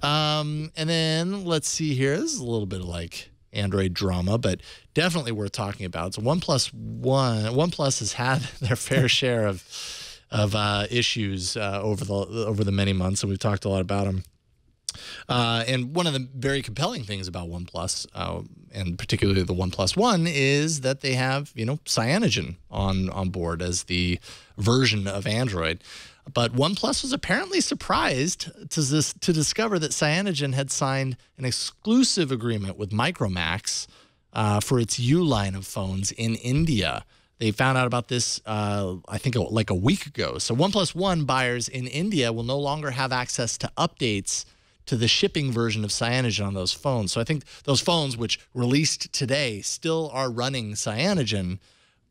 And then let's see here. This is a little bit of like Android drama, but definitely worth talking about. So OnePlus has had their fair share of issues over the many months, and we've talked a lot about them. And one of the very compelling things about OnePlus, and particularly the OnePlus One, is that they have, you know, Cyanogen on board as the version of Android. But OnePlus was apparently surprised to discover that Cyanogen had signed an exclusive agreement with Micromax for its U line of phones in India. They found out about this, I think, like a week ago. So OnePlus One buyers in India will no longer have access to updates to the shipping version of Cyanogen on those phones. So I think those phones, which released today, still are running Cyanogen,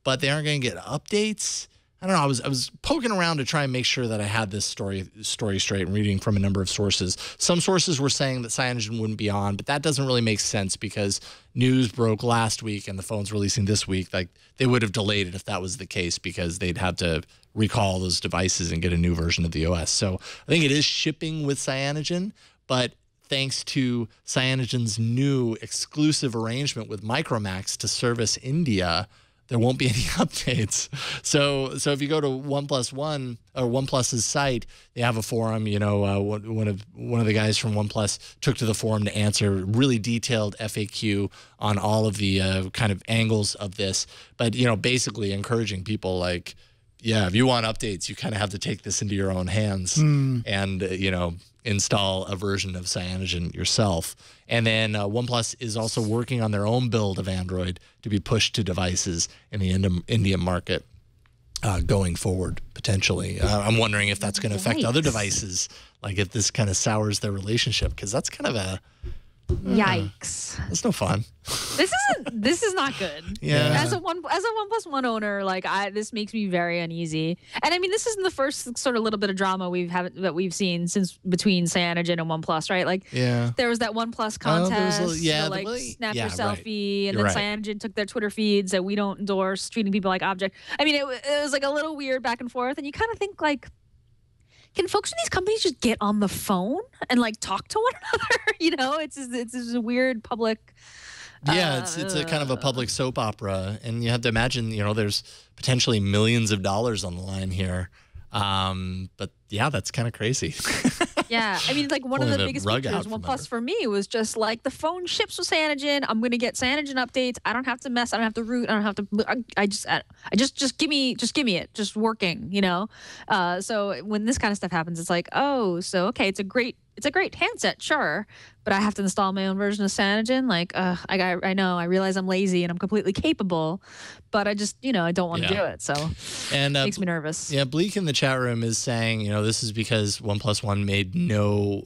but they aren't going to get updates. I don't know. I was poking around to try and make sure that I had this story straight and reading from a number of sources. Some sources were saying that Cyanogen wouldn't be on, but that doesn't really make sense because news broke last week and the phone's releasing this week. Like, they would have delayed it if that was the case because they'd have to recall those devices and get a new version of the OS. So I think it is shipping with Cyanogen, but thanks to Cyanogen's new exclusive arrangement with Micromax to service India, there won't be any updates. So if you go to OnePlus One or OnePlus's site, they have a forum. You know, one of the guys from OnePlus took to the forum to answer really detailed FAQ on all of the kind of angles of this. But, you know, basically encouraging people like, yeah, if you want updates, you kind of have to take this into your own hands and, you know, install a version of Cyanogen yourself. And then OnePlus is also working on their own build of Android to be pushed to devices in the Indian market going forward, potentially. I'm wondering if that's going to affect other devices, like if this kind of sours their relationship, because that's kind of a... Yikes. That's no fun. This is not good. Yeah. As a OnePlus One owner, like this makes me very uneasy. And I mean, this isn't the first sort of little bit of drama that we've seen since between Cyanogen and OnePlus, right? Like there was that OnePlus contest, snap your selfie, and then Cyanogen took their Twitter feeds that we don't endorse, treating people like object. I mean, it was like a little weird back and forth, and you kind of think like, can folks in these companies just get on the phone and like talk to one another? You know, it's a weird public. Yeah, it's a kind of a public soap opera, and you have to imagine, you know, there's potentially millions of dollars on the line here. But yeah, that's kind of crazy. Yeah, I mean, like one of the biggest features OnePlus for me was just like the phone ships with Cyanogen. I'm going to get Cyanogen updates. I don't have to mess. I don't have to root. I don't have to. Just give me it. Just working. You know. So when this kind of stuff happens, it's like, oh, so okay, it's a great it's a great handset, sure, but I have to install my own version of Cyanogen. Like, I know, I realize I'm lazy and I'm completely capable, but I just, I don't want to do it. So and it makes me nervous. Yeah, Bleak in the chat room is saying, this is because OnePlus One made no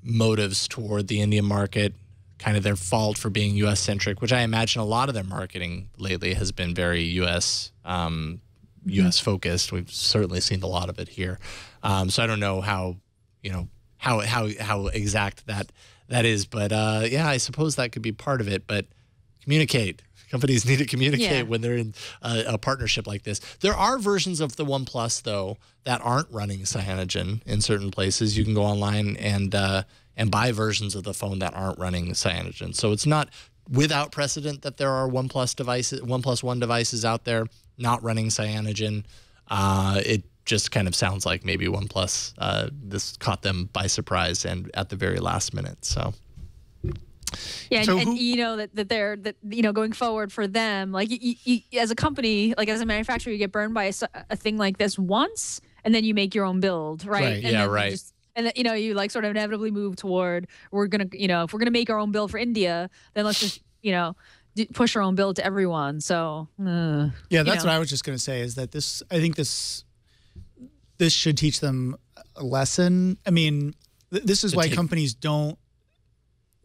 motives toward the Indian market, kind of their fault for being U.S. centric, which I imagine a lot of their marketing lately has been very U.S. U.S. focused. We've certainly seen a lot of it here. So I don't know how how exact that is, but yeah, I suppose that could be part of it. But communicate. Companies need to communicate when they're in a partnership like this. There are versions of the OnePlus though that aren't running Cyanogen in certain places. You can go online and buy versions of the phone that aren't running Cyanogen. So it's not without precedent that there are OnePlus One devices out there not running Cyanogen. It just kind of sounds like maybe OnePlus this caught them by surprise and at the very last minute. So. Yeah, and that they're going forward for them, like you, as a company, like as a manufacturer, you get burned by a thing like this once, and then you make your own build, right? And and then, you like sort of inevitably move toward we're gonna, if we're gonna make our own build for India, then let's just push our own build to everyone. So yeah, that's what I was just gonna say is that I think this should teach them a lesson. I mean, this is why companies don't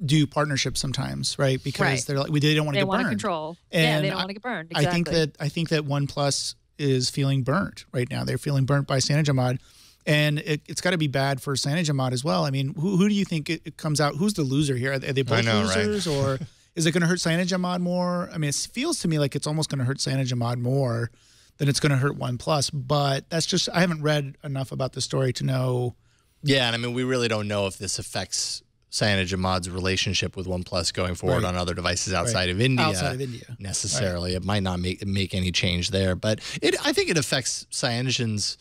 do partnerships sometimes, right? Because they're like they don't want to get burned. They want to control. And they don't want to get burned. Exactly. I think that OnePlus is feeling burnt right now. They're feeling burnt by CyanogenMod, and it's got to be bad for CyanogenMod as well. I mean, who do you think it comes out? Who's the loser here? Are they both losers, or is it going to hurt CyanogenMod more? I mean, it feels to me like it's almost going to hurt CyanogenMod more than it's going to hurt OnePlus. But that's just I haven't read enough about the story to know. Yeah, and I mean, we really don't know if this affects CyanogenMod's relationship with OnePlus going forward on other devices outside of India. Outside of India, necessarily, it might not make any change there, but I think it affects Cyanogen's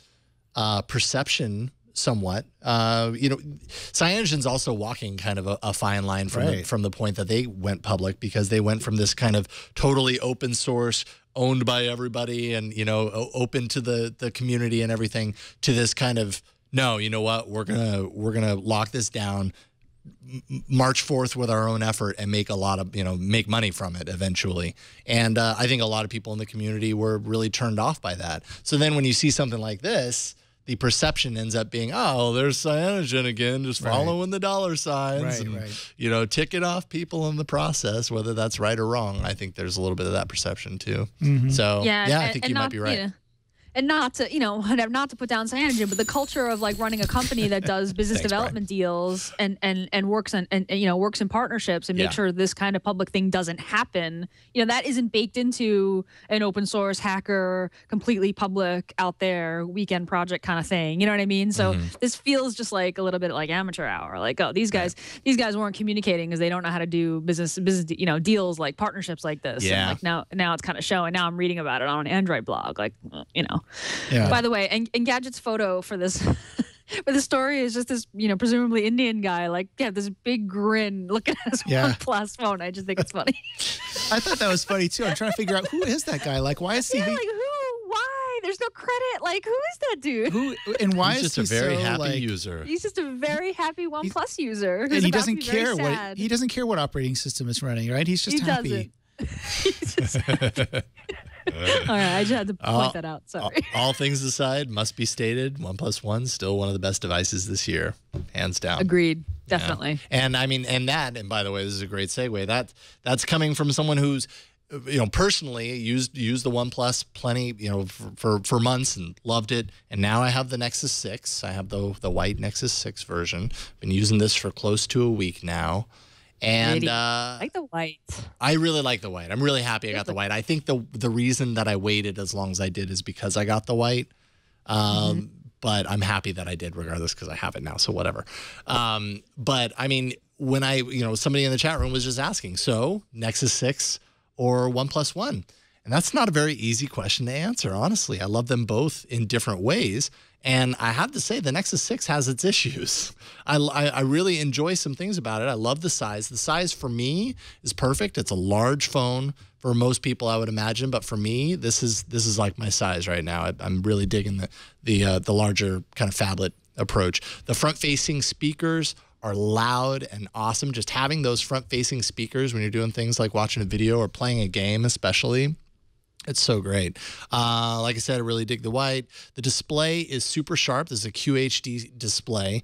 perception somewhat. Cyanogen's also walking kind of a fine line from the point that they went public, because they went from this kind of totally open source, owned by everybody, and open to the community and everything, to this kind of no, you know what, we're gonna lock this down, march forth with our own effort, and make a lot of make money from it eventually. And I think a lot of people in the community were really turned off by that. So then when you see something like this, the perception ends up being, oh, there's Cyanogen again, just following the dollar signs, and ticking off people in the process, whether that's right or wrong. I think there's a little bit of that perception too. So I think you might be right. And not to, not to put down Cyanogen, but the culture of like running a company that does business development deals and works works in partnerships and make sure this kind of public thing doesn't happen. That isn't baked into an open source hacker, completely public out there weekend project kind of thing. You know what I mean? So this feels just like a little bit like amateur hour. Like, oh, these guys weren't communicating because they don't know how to do business, deals like partnerships like this. Yeah. And like now it's kind of showing. Now I'm reading about it on an Android blog. Like, Yeah. By the way, and Gadget's photo for this for the story is just this, presumably Indian guy, like, this big grin looking at his OnePlus phone. I just think it's funny. I thought that was funny too. I'm trying to figure out who is that guy. Like, why is he? Yeah, like who? Why? There's no credit. Like, who is that dude? Who and why he's is just he a very so, happy user? He's just a very happy OnePlus user. And he doesn't care what operating system is running. Right? He's just happy. All right, I just had to point that out. Sorry. All things aside, must be stated, OnePlus One still one of the best devices this year, hands down. Agreed, definitely. Yeah. And I mean, and by the way, this is a great segue. That's coming from someone who's, personally used the OnePlus plenty, for months and loved it. And now I have the Nexus 6. I have the white Nexus 6 version. Been using this for close to a week now. And I like the white. I really like the white. I'm really happy I got the white. I think the reason that I waited as long as I did is because I got the white. But I'm happy that I did regardless, because I have it now, so whatever. But I mean, when somebody in the chat room was just asking, so Nexus 6 or OnePlus One? And that's not a very easy question to answer, honestly. I love them both in different ways. And I have to say, the Nexus 6 has its issues. I really enjoy some things about it. I love the size. The size for me is perfect. It's a large phone for most people, I would imagine. But for me, this is like my size right now. I'm really digging the larger kind of phablet approach. The front-facing speakers are loud and awesome. Just having those front-facing speakers when you're doing things like watching a video or playing a game especially, it's so great. Like I said, I really dig the white. The display is super sharp. This is a QHD display.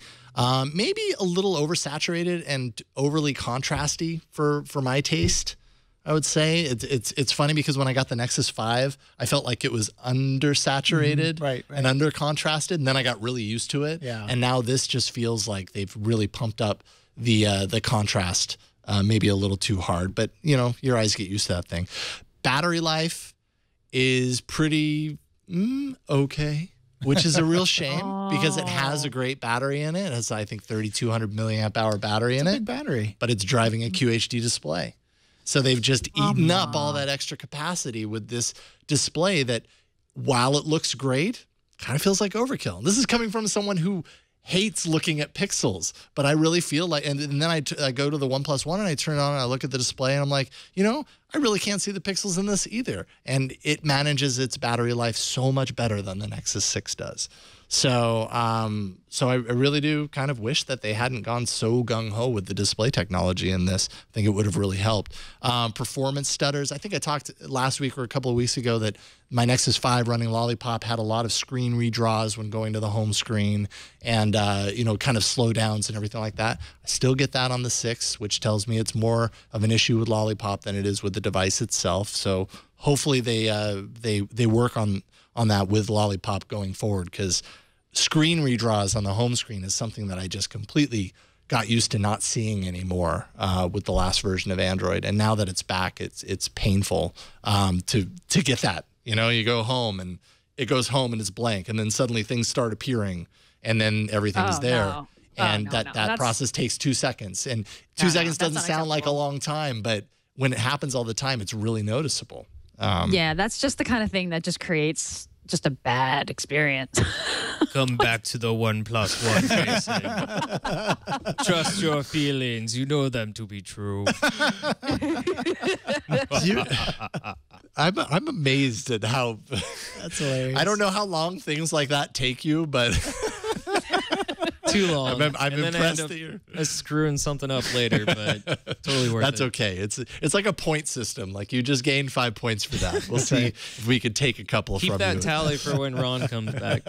Maybe a little oversaturated and overly contrasty for my taste, I would say. It's funny because when I got the Nexus 5, I felt like it was undersaturated and under contrasted, and then I got really used to it. Yeah. And now this just feels like they've really pumped up the contrast maybe a little too hard, but you know, your eyes get used to that thing. Battery life is pretty okay, which is a real shame because it has a great battery in it. It has, I think, 3,200 milliamp hour battery in it. Big battery. But it's driving a QHD display. So they've just eaten up all that extra capacity with this display that, while it looks great, kind of feels like overkill. This is coming from someone who hates looking at pixels, but I really feel like, and then I go to the OnePlus One and I turn it on and I look at the display and I'm like, you know, I really can't see the pixels in this either. And it manages its battery life so much better than the Nexus 6 does. So, so I really do kind of wish that they hadn't gone so gung-ho with the display technology in this. I think it would have really helped. Performance stutters. I think I talked last week or a couple of weeks ago that my Nexus 5 running Lollipop had a lot of screen redraws when going to the home screen and, you know, kind of slowdowns and everything like that. I still get that on the 6, which tells me it's more of an issue with Lollipop than it is with the device itself. So hopefully they work on that with Lollipop going forward, because screen redraws on the home screen is something that I just completely got used to not seeing anymore with the last version of Android. And now that it's back, it's painful to get that. You know, you go home and it goes home and it's blank, and then suddenly things start appearing and then everything's there. No. And that process takes 2 seconds. And 2 seconds doesn't sound like a long time, but when it happens all the time, it's really noticeable. Yeah, that's just the kind of thing that just creates just a bad experience. Come back to the OnePlus One facing. Trust your feelings. You know them to be true. I'm amazed at how... That's hilarious. I don't know how long things like that take you, but... Too long. I'm impressed that you're screwing something up later, but totally worth it. That's okay. It's like a point system. Like, you just gained 5 points for that. We'll see if we could take a couple from you. Keep that tally for when Ron comes back.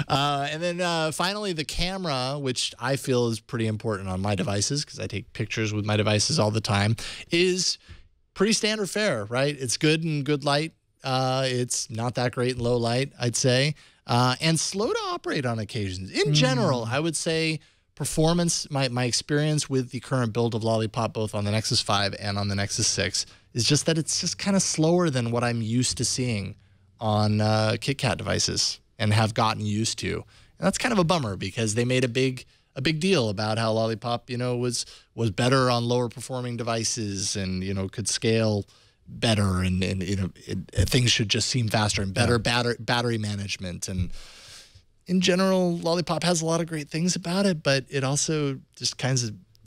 And then finally, the camera, which I feel is pretty important on my devices because I take pictures with my devices all the time, is pretty standard fare, right? It's good in good light. It's not that great in low light, I'd say. And slow to operate on occasions. In general, I would say performance, my experience with the current build of Lollipop, both on the Nexus 5 and on the Nexus 6, is just that it's just kind of slower than what I'm used to seeing on KitKat devices and have gotten used to. And that's kind of a bummer because they made a big deal about how Lollipop, you know, was better on lower performing devices and, you know, could scale better and you know, things should just seem faster and better battery management. And in general, Lollipop has a lot of great things about it, but it also just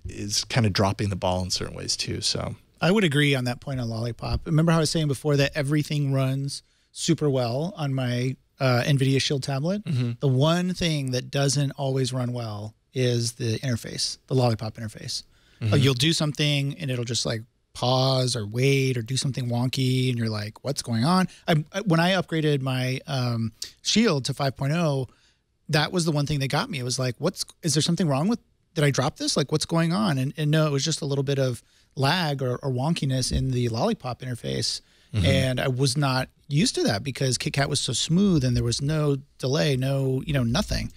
is kind of dropping the ball in certain ways too. So I would agree on that point on Lollipop. Remember how I was saying before that everything runs super well on my NVIDIA Shield tablet? The one thing that doesn't always run well is the interface, the Lollipop interface. You'll do something and it'll just like pause or wait or do something wonky and you're like, what's going on? When I upgraded my Shield to 5.0, that was the one thing that got me. It was like, is there something wrong with, did I drop this? Like, what's going on? And no, it was just a little bit of lag or wonkiness in the Lollipop interface. And I was not used to that because KitKat was so smooth and there was no delay, no, you know, nothing.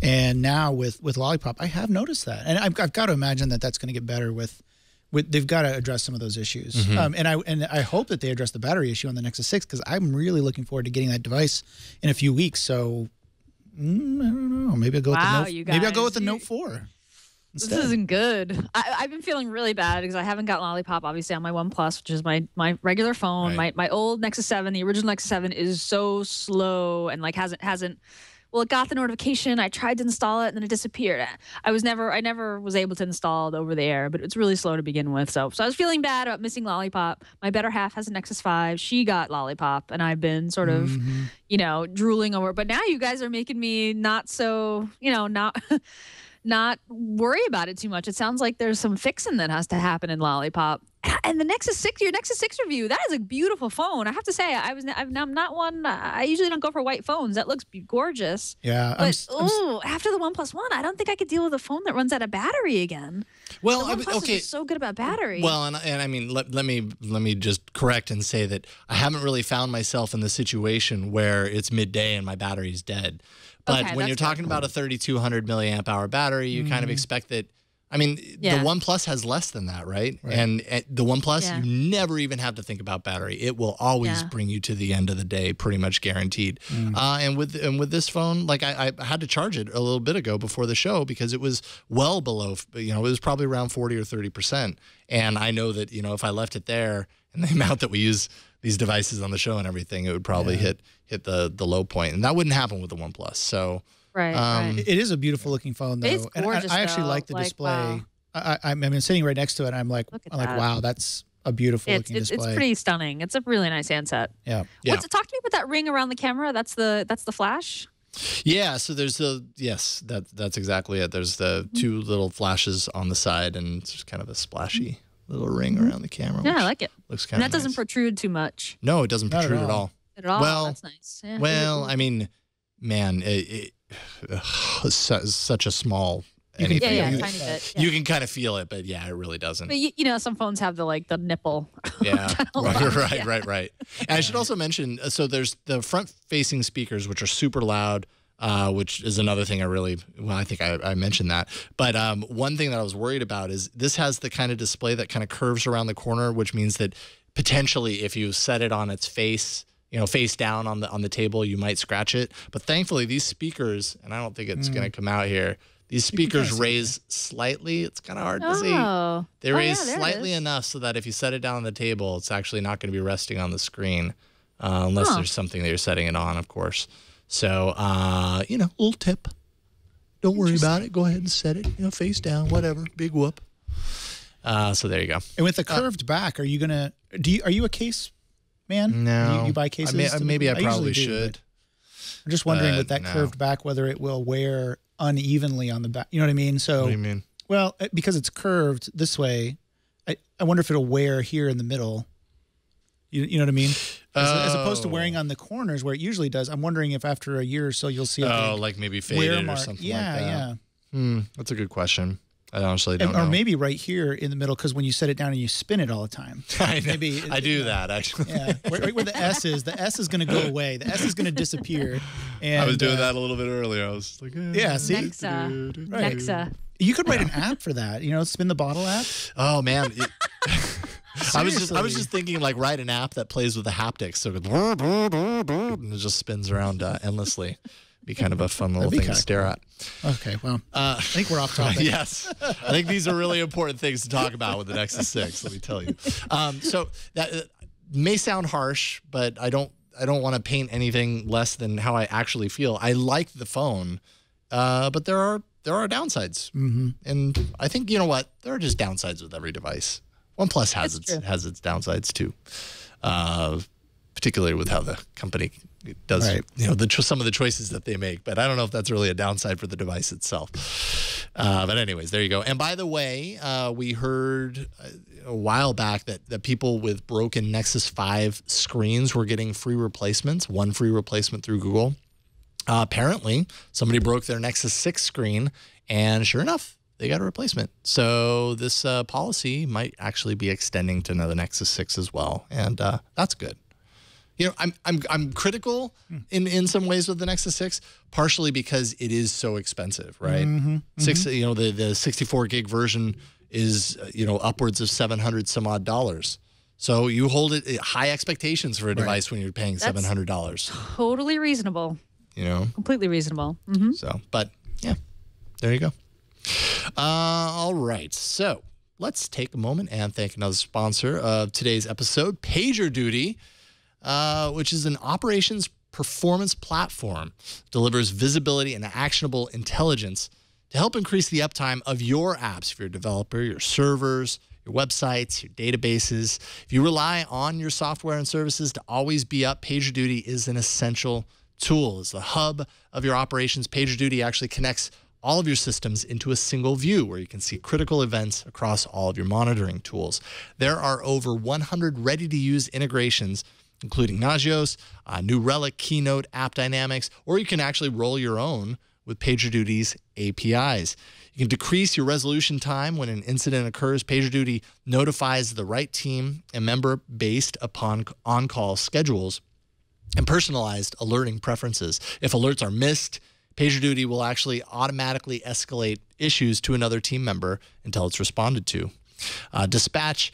And now with Lollipop, I have noticed that. And I've got to imagine that that's going to get better with they've got to address some of those issues. And I hope that they address the battery issue on the Nexus 6 because I'm really looking forward to getting that device in a few weeks. So I don't know. Maybe I'll go with the Note. Maybe I'll go with the Note 4. Instead. This isn't good. I've been feeling really bad because I haven't got Lollipop, obviously, on my OnePlus, which is my regular phone. Right. My old Nexus 7, the original Nexus 7, is so slow and like hasn't well, it got the notification. I tried to install it and then it disappeared. I never was able to install it over the air, but it's really slow to begin with. So I was feeling bad about missing Lollipop. My better half has a Nexus 5. She got Lollipop, and I've been sort of, drooling over. But now you guys are making me not so, not worry about it too much. It sounds like there's some fixing that has to happen in Lollipop. And the Nexus 6, your Nexus 6 review, that is a beautiful phone. I have to say, I'm not one. I usually don't go for white phones. That looks gorgeous. Yeah. But after the OnePlus One, I don't think I could deal with a phone that runs out of battery again. Well, the OnePlus is so good about battery. Well, and I mean, let me just correct and say that I haven't really found myself in the situation where it's midday and my battery is dead. But when you're talking about a 3,200 milliamp hour battery, you kind of expect that. I mean, the OnePlus has less than that, right? And the OnePlus, you never even have to think about battery. It will always bring you to the end of the day, pretty much guaranteed. And with this phone, like I had to charge it a little bit ago before the show because it was well below, it was probably around 40 or 30%. And I know that, if I left it there and the amount that we use these devices on the show and everything, it would probably hit the low point. And that wouldn't happen with the OnePlus. So. Right. It is a beautiful looking phone, though. It's gorgeous, and I actually like the display. Wow. I'm sitting right next to it. And I'm like, wow, that's a beautiful looking display. It's pretty stunning. It's a really nice handset. Yeah. Talk to me about that ring around the camera. That's the flash. Yeah. So there's that's exactly it. There's the two little flashes on the side, and it's kind of a splashy little ring around the camera. Yeah, I like it. Looks kind of nice. That doesn't protrude too much. No, it doesn't protrude at all. Well, that's nice. Yeah, well, I mean, man, such a small anything. Yeah, tiny bit. Yeah. You can kind of feel it, but yeah, it really doesn't. But some phones have the nipple. Yeah, right. And I should also mention, so there's the front-facing speakers, which are super loud, which is another thing I think I mentioned that. But one thing that I was worried about is this has the kind of display that kind of curves around the corner, which means that potentially if you set it on its face, face down on the table, you might scratch it. But thankfully, these speakers, and I don't think it's going to come out here, these speakers raise slightly. It's kind of hard to see. They raise slightly enough so that if you set it down on the table, it's actually not going to be resting on the screen, unless there's something that you're setting it on, of course. So, little tip. Don't worry about it. Go ahead and set it, face down, whatever. Big whoop. So there you go. And with the curved back, are you a case man? No. You buy cases? Maybe I probably should. I'm just wondering with that curved back whether it will wear unevenly on the back. You know what I mean? So, what do you mean? Well, because it's curved this way, I wonder if it'll wear here in the middle. You know what I mean? As opposed to wearing on the corners where it usually does. I'm wondering if after a year or so you'll see like maybe faded or something like that. Yeah. That's a good question. I honestly don't know. Or maybe right here in the middle, because when you set it down and you spin it all the time. Maybe I do that, actually. Yeah, right where the S is going to go away. The S is going to disappear. And, I was doing that a little bit earlier. I was like, see? Nexa. You could write an app for that, spin the bottle app. Oh, man. I was just thinking, like, write an app that plays with the haptics. So and it just spins around endlessly. Be kind of a fun little thing to stare at. Okay, well, I think we're off topic. Yes, I think these are really important things to talk about with the Nexus 6. Let me tell you. So that may sound harsh, but I don't want to paint anything less than how I actually feel. I like the phone, but there are downsides, and I think there are just downsides with every device. OnePlus has its downsides too, particularly with how the company does, some of the choices that they make. But I don't know if that's really a downside for the device itself. But anyways, there you go. And by the way, we heard a while back that people with broken Nexus 5 screens were getting free replacements, one free replacement through Google. Apparently, somebody broke their Nexus 6 screen, and sure enough, they got a replacement. So this policy might actually be extending to the Nexus 6 as well, and that's good. I'm critical in some ways with the Nexus 6, partially because it is so expensive, right? The 64 gig version is upwards of $700 some odd dollars. So you hold it high expectations for a device when you're paying $700. Totally reasonable. Completely reasonable. So, but yeah, there you go. All right, so let's take a moment and thank another sponsor of today's episode, PagerDuty. Which is an operations performance platform delivers visibility and actionable intelligence to help increase the uptime of your apps, if you're a developer, your servers, your websites, your databases. If you rely on your software and services to always be up, PagerDuty is an essential tool. It's the hub of your operations. PagerDuty actually connects all of your systems into a single view where you can see critical events across all of your monitoring tools. There are over 100 ready-to-use integrations, including Nagios, New Relic, Keynote, App Dynamics, or you can actually roll your own with PagerDuty's APIs. You can decrease your resolution time when an incident occurs. PagerDuty notifies the right team and member based upon on-call schedules and personalized alerting preferences. If alerts are missed, PagerDuty will actually automatically escalate issues to another team member until it's responded to. Dispatch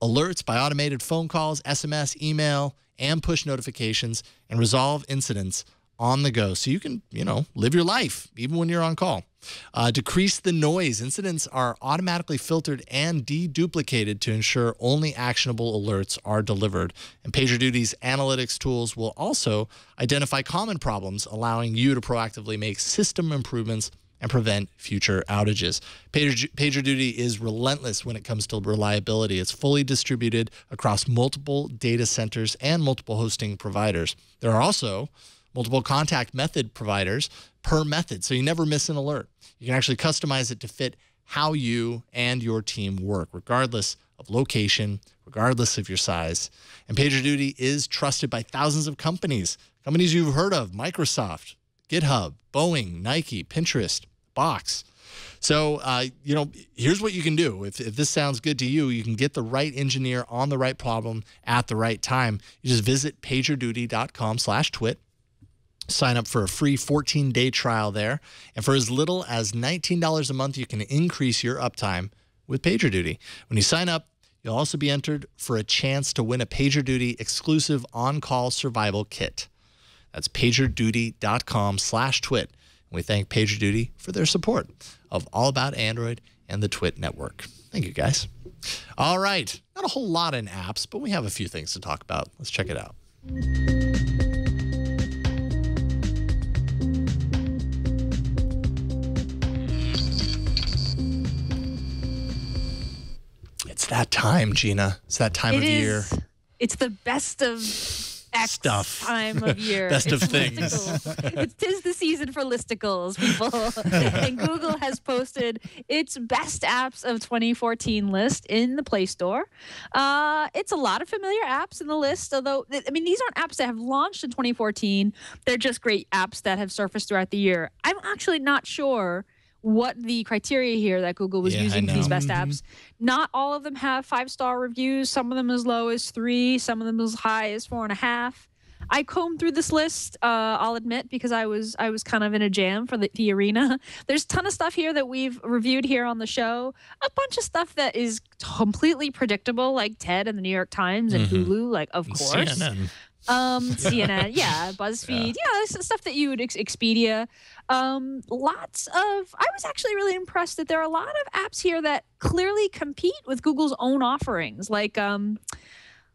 alerts by automated phone calls, SMS, email, and push notifications, and resolve incidents on the go so you can, live your life even when you're on call. Decrease the noise. Incidents are automatically filtered and deduplicated to ensure only actionable alerts are delivered. And PagerDuty's analytics tools will also identify common problems, allowing you to proactively make system improvements and prevent future outages. PagerDuty is relentless when it comes to reliability. It's fully distributed across multiple data centers and multiple hosting providers. There are also multiple contact method providers per method, so you never miss an alert. You can actually customize it to fit how you and your team work, regardless of location, regardless of your size. And PagerDuty is trusted by thousands of companies you've heard of: Microsoft, GitHub, Boeing, Nike, Pinterest, Box. So, here's what you can do. If this sounds good to you, you can get the right engineer on the right problem at the right time. You just visit pagerduty.com/twit. Sign up for a free 14-day trial there. And for as little as $19 a month, you can increase your uptime with PagerDuty. When you sign up, you'll also be entered for a chance to win a PagerDuty exclusive on-call survival kit. That's pagerduty.com/twit. And we thank PagerDuty for their support of All About Android and the Twit Network. Thank you, guys. All right. Not a whole lot in apps, but we have a few things to talk about. Let's check it out. It's that time, Gina. It's that time of year. It's the best of stuff. Time of year. Best of things. Tis the season for listicles, people. And Google has posted its best apps of 2014 list in the Play Store. It's a lot of familiar apps in the list, although, these aren't apps that have launched in 2014. They're just great apps that have surfaced throughout the year. I'm actually not sure what the criteria here that Google was using for these best apps. Not all of them have 5-star reviews. Some of them as low as 3. Some of them as high as 4.5. I combed through this list, I'll admit, because I was kind of in a jam for the arena. There's a ton of stuff here that we've reviewed here on the show. A bunch of stuff that is completely predictable, like TED and the New York Times and Hulu, like, of course. CNN. CNN, yeah, BuzzFeed, stuff that you would Expedia. Lots of. I was actually really impressed that there are a lot of apps here that clearly compete with Google's own offerings. Like,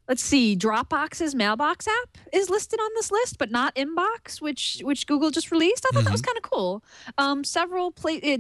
let's see, Dropbox's Mailbox app is listed on this list, but not Inbox, which Google just released. I thought that was kind of cool.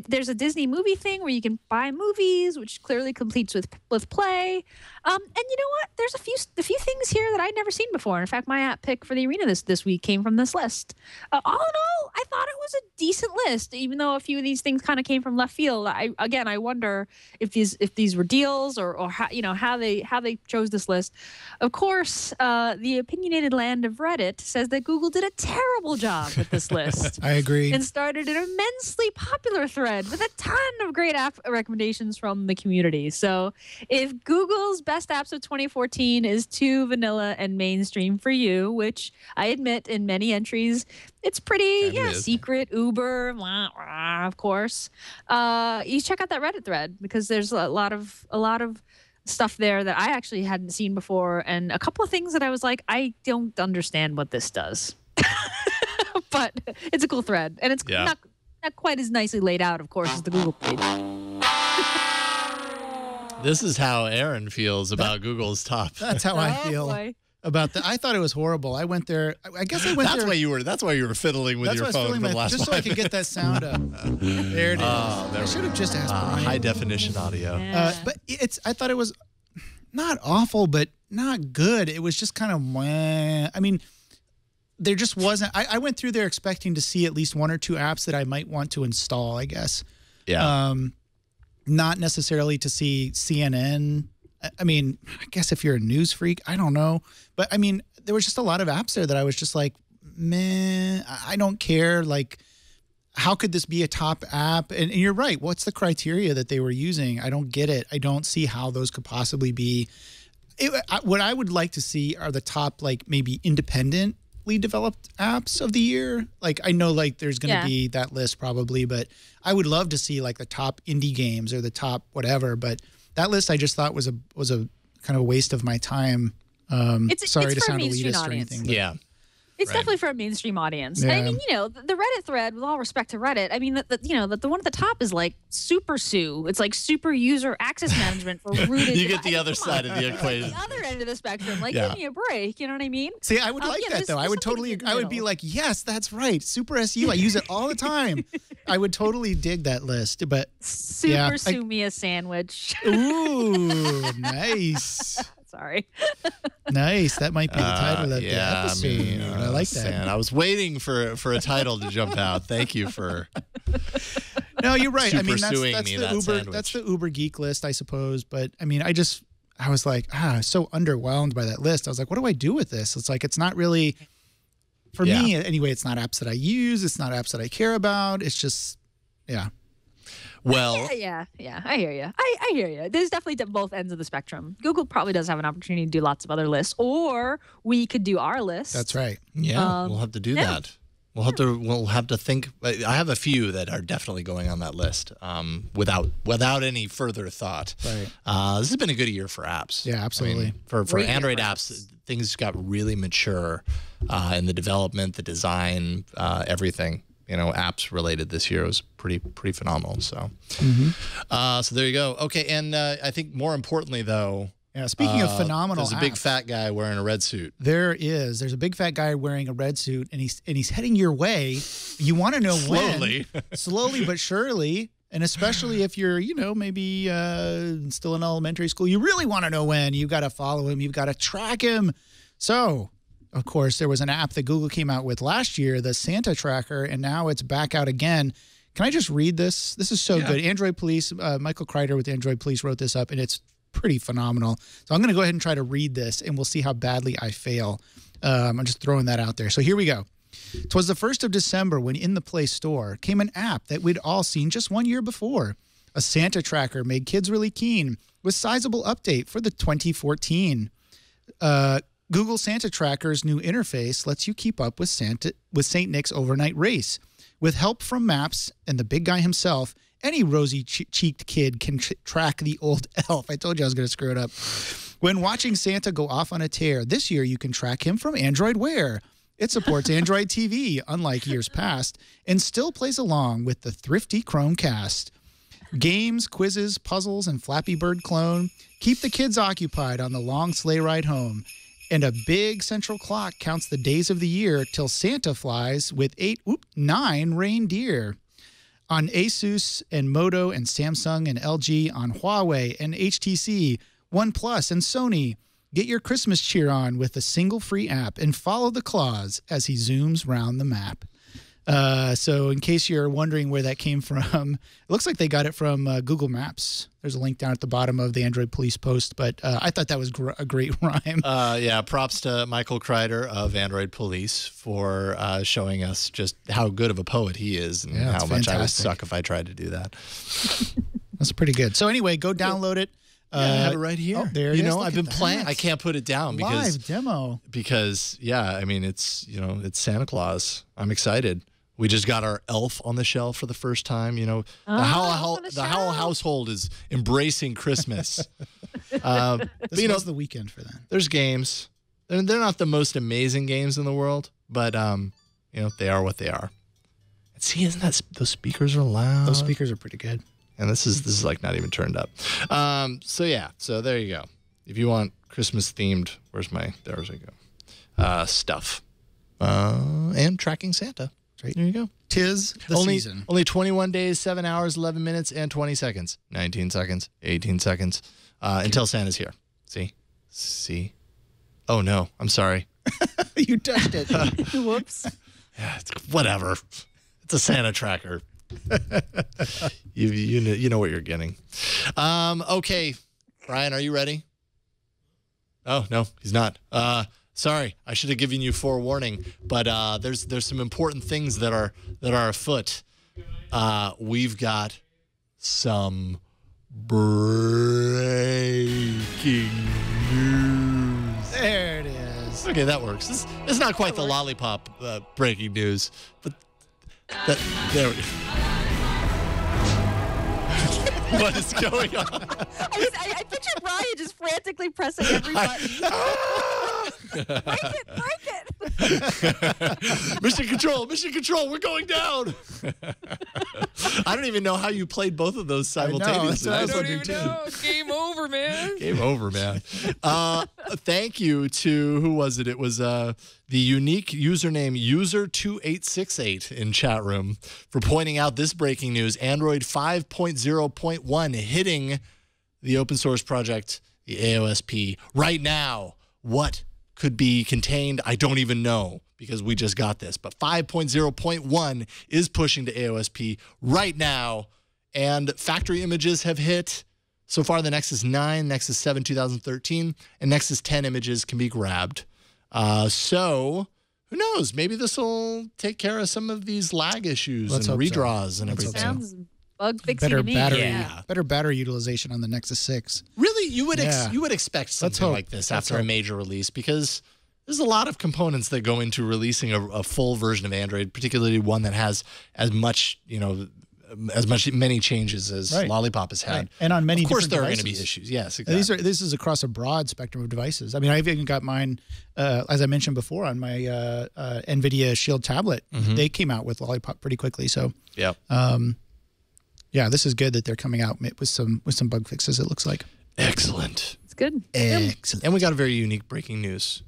There's a Disney movie thing where you can buy movies, which clearly competes with Play. And you know what? There's a few things here that I'd never seen before. In fact, my app pick for the arena this week came from this list. All in all, I thought it was a decent list, even though a few of these things kind of came from left field. I wonder if these were deals or how they chose this list. Of course, the opinionated land of Reddit says that Google did a terrible job with this list. I agree. And started an immensely popular thread with a ton of great app recommendations from the community. So if Google's best apps of 2014 is too vanilla and mainstream for you, which I admit in many entries, it's pretty secret, Uber, of course. You check out that Reddit thread because there's a lot of stuff there that I actually hadn't seen before, and a couple of things that I was like, I don't understand what this does. But it's a cool thread, and it's not quite as nicely laid out, of course, as the Google page. This is how Aaron feels about Google's top. That's how I feel. Boy. about that. I thought it was horrible. I went there. I guess I went there. That's why you were fiddling with your phone for the last just so I could get that sound up. There it is. I should have just asked Bryan. High definition audio. But I thought it was not awful, but not good. It was just kind of meh. I mean, there just wasn't. I went through there expecting to see at least one or two apps that I might want to install, I guess. Yeah. Not necessarily to see CNN. I mean, I guess if you're a news freak, I don't know. But I mean, there was just a lot of apps there that I was just like, meh, I don't care. Like, how could this be a top app? And you're right. What's the criteria that they were using? I don't get it. I don't see how those could possibly be. What I would like to see are the top, like, maybe independently developed apps of the year. Like, I know, like, there's going to be that list probably, but I would love to see, like, the top indie games or the top whatever. But that list I just thought was a kind of a waste of my time. Sorry to sound elitist or anything. Yeah. It's definitely for a mainstream audience. Yeah. I mean, you know, the Reddit thread, with all respect to Reddit, I mean, the one at the top is like SuperSU. It's like super user access management for rooted. You get the other side of the equation. The other end of the spectrum. Like, give me a break. You know what I mean? See, I would like that, though. I would be like, yes, that's right. SuperSU. I use it all the time. I would totally dig that list. But SuperSU me a sandwich. Ooh, nice. Sorry. Nice. That might be the title of the episode. I like that. I was waiting for a title to jump out. Thank you for. No, you're right. I mean, that's the Uber geek list, I suppose. But I mean, I was like, so underwhelmed by that list. I was like, what do I do with this? It's like, it's not really, for me anyway, it's not apps that I use. It's not apps that I care about. It's just, Well, yeah, I hear you. I hear you. There's definitely both ends of the spectrum. Google probably does have an opportunity to do lots of other lists, or we could do our list. That's right. Yeah, we'll have to do that. We'll have to think. I have a few that are definitely going on that list without any further thought. Right. This has been a good year for apps. Yeah, absolutely. I mean, for Android apps, things got really mature in the development, the design, everything. You know, apps related this year was pretty phenomenal. So, so there you go. Okay, and I think more importantly, though. Yeah, speaking of phenomenal, there's a big fat guy wearing a red suit. There's a big fat guy wearing a red suit, and he's heading your way. You want to know when? Slowly but surely, and especially if you're, maybe still in elementary school, you really want to know when. You got to follow him. You've got to track him. So, of course, there was an app that Google came out with last year, the Santa Tracker, and now it's back out again. Can I just read this? This is so good. Android Police, Michael Kreider with Android Police wrote this up, and it's pretty phenomenal. So I'm going to go ahead and try to read this, and we'll see how badly I fail. I'm just throwing that out there. So here we go. 'Twas the 1st of December when in the Play Store came an app that we'd all seen just 1 year before. A Santa Tracker made kids really keen with sizable update for the 2014. Google Santa Tracker's new interface lets you keep up with St. Nick's overnight race. With help from maps and the big guy himself, any rosy-cheeked kid can track the old elf. I told you I was going to screw it up. When watching Santa go off on a tear, this year you can track him from Android Wear. It supports Android TV, unlike years past, and still plays along with the thrifty Chromecast. Games, quizzes, puzzles, and Flappy Bird clone keep the kids occupied on the long sleigh ride home. And a big central clock counts the days of the year till Santa flies with 9 reindeer. On Asus and Moto and Samsung and LG, on Huawei and HTC, OnePlus and Sony. Get your Christmas cheer on with a single free app and follow the Claus as he zooms round the map. So in case you're wondering where that came from, it looks like they got it from Google Maps. There's a link down at the bottom of the Android Police post, but I thought that was a great rhyme. Props to Michael Kreider of Android Police for showing us just how good of a poet he is and how much I would suck if I tried to do that. That's pretty good. So anyway, go download it. I have it right here. Oh, there it is. I've been playing. I can't put it down because live demo. Because I mean it's Santa Claus. I'm excited. We just got our elf on the shelf for the first time. The Howell household is embracing Christmas. This was the weekend for that. There's games. They're not the most amazing games in the world, but they are what they are. And see, isn't that those speakers are loud? Those speakers are pretty good. And this is like not even turned up. So there you go. If you want Christmas themed. There's I go. Stuff. And tracking Santa. Right. There you go. Tis the season. Only 21 days, 7 hours, 11 minutes, and 20 seconds. 19 seconds, 18 seconds, until Santa's here. See? Oh, no. I'm sorry. You touched it. Whoops. Yeah, whatever. It's a Santa tracker. You know what you're getting. Okay. Bryan, are you ready? Oh, no, he's not. Sorry, I should have given you forewarning, but there's some important things that are afoot. We've got some breaking news. There it is. Okay, that works. It's not quite the lollipop breaking news, but there we go. What is going on? I picture Bryan just frantically pressing every button. Break it! Mission control, we're going down. I don't even know how you played both of those simultaneously. I I was don't wondering even know. Game over, man. Game over, man. Thank you to, who was it? It was the unique username user2868 in chat room for pointing out this breaking news. Android 5.0.1 hitting the open source project, the AOSP. Right now, what could be contained, I don't even know, because we just got this. But 5.0.1 is pushing to AOSP right now, and factory images have hit. So far, the Nexus 9, Nexus 7 2013, and Nexus 10 images can be grabbed. So who knows? Maybe this will take care of some of these lag issues and redraws and everything. Sounds bug fixing to me. Better battery utilization on the Nexus 6. Really, you would expect something like this after a major release, because there's a lot of components that go into releasing a full version of Android, particularly one that has as many changes as Lollipop has had. Right. And on many different devices. Of course, there are going to be issues. Yes, exactly. This is across a broad spectrum of devices. I mean, I've even got mine, as I mentioned before, on my NVIDIA Shield tablet. Mm-hmm. They came out with Lollipop pretty quickly. So, yeah, this is good that they're coming out with some bug fixes, it looks like. Excellent. It's good. Excellent. And we got a very unique breaking news.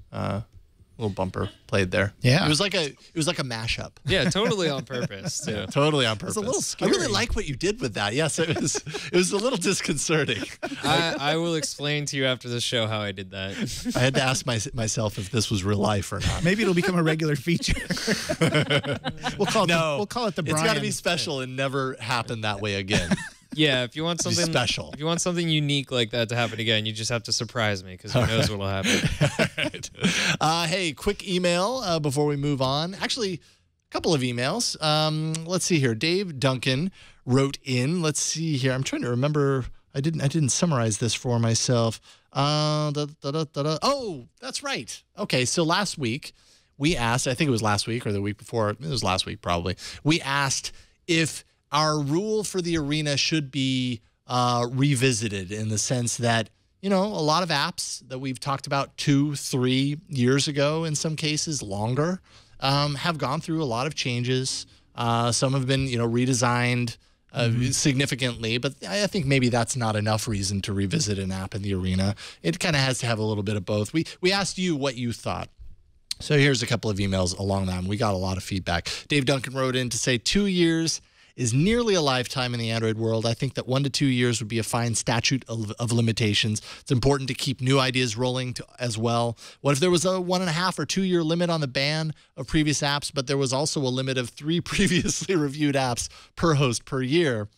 Little bumper played there. Yeah, it was like a mashup. Yeah, totally on purpose. Too. Totally on purpose. It's a little scary. I really like what you did with that. Yes, it was a little disconcerting. I will explain to you after the show how I did that. I had to ask myself if this was real life or not. Maybe it'll become a regular feature. We'll call it the Bryan. It's got to be special and never happen that way again. Yeah, if you want something special, if you want something unique like that to happen again, you just have to surprise me, because who knows what'll happen. Right. Hey, quick email before we move on. Actually, a couple of emails. Let's see here. Dave Duncan wrote in. Let's see here. I'm trying to remember. I didn't summarize this for myself. Oh, that's right. Okay, so last week we asked. I think it was last week or the week before. It was last week probably. We asked if our rule for the arena should be revisited, in the sense that, a lot of apps that we've talked about 2-3 years ago, in some cases longer, have gone through a lot of changes. Some have been, redesigned significantly, but I think maybe that's not enough reason to revisit an app in the arena. It kind of has to have a little bit of both. We asked you what you thought. So here's a couple of emails along that, and we got a lot of feedback. Dave Duncan wrote in to say 2 years is nearly a lifetime in the Android world. I think that 1 to 2 years would be a fine statute of limitations. It's important to keep new ideas rolling as well. What if there was a 1.5 or 2 year limit on the ban of previous apps, but there was also a limit of 3 previously reviewed apps per host per year?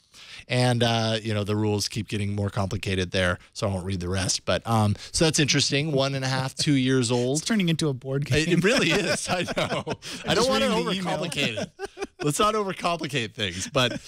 And, the rules keep getting more complicated there, so I won't read the rest. But so that's interesting. 1.5, 2 years old. It's turning into a board game. It really is. I know. I don't want to overcomplicate it. Let's not overcomplicate things. But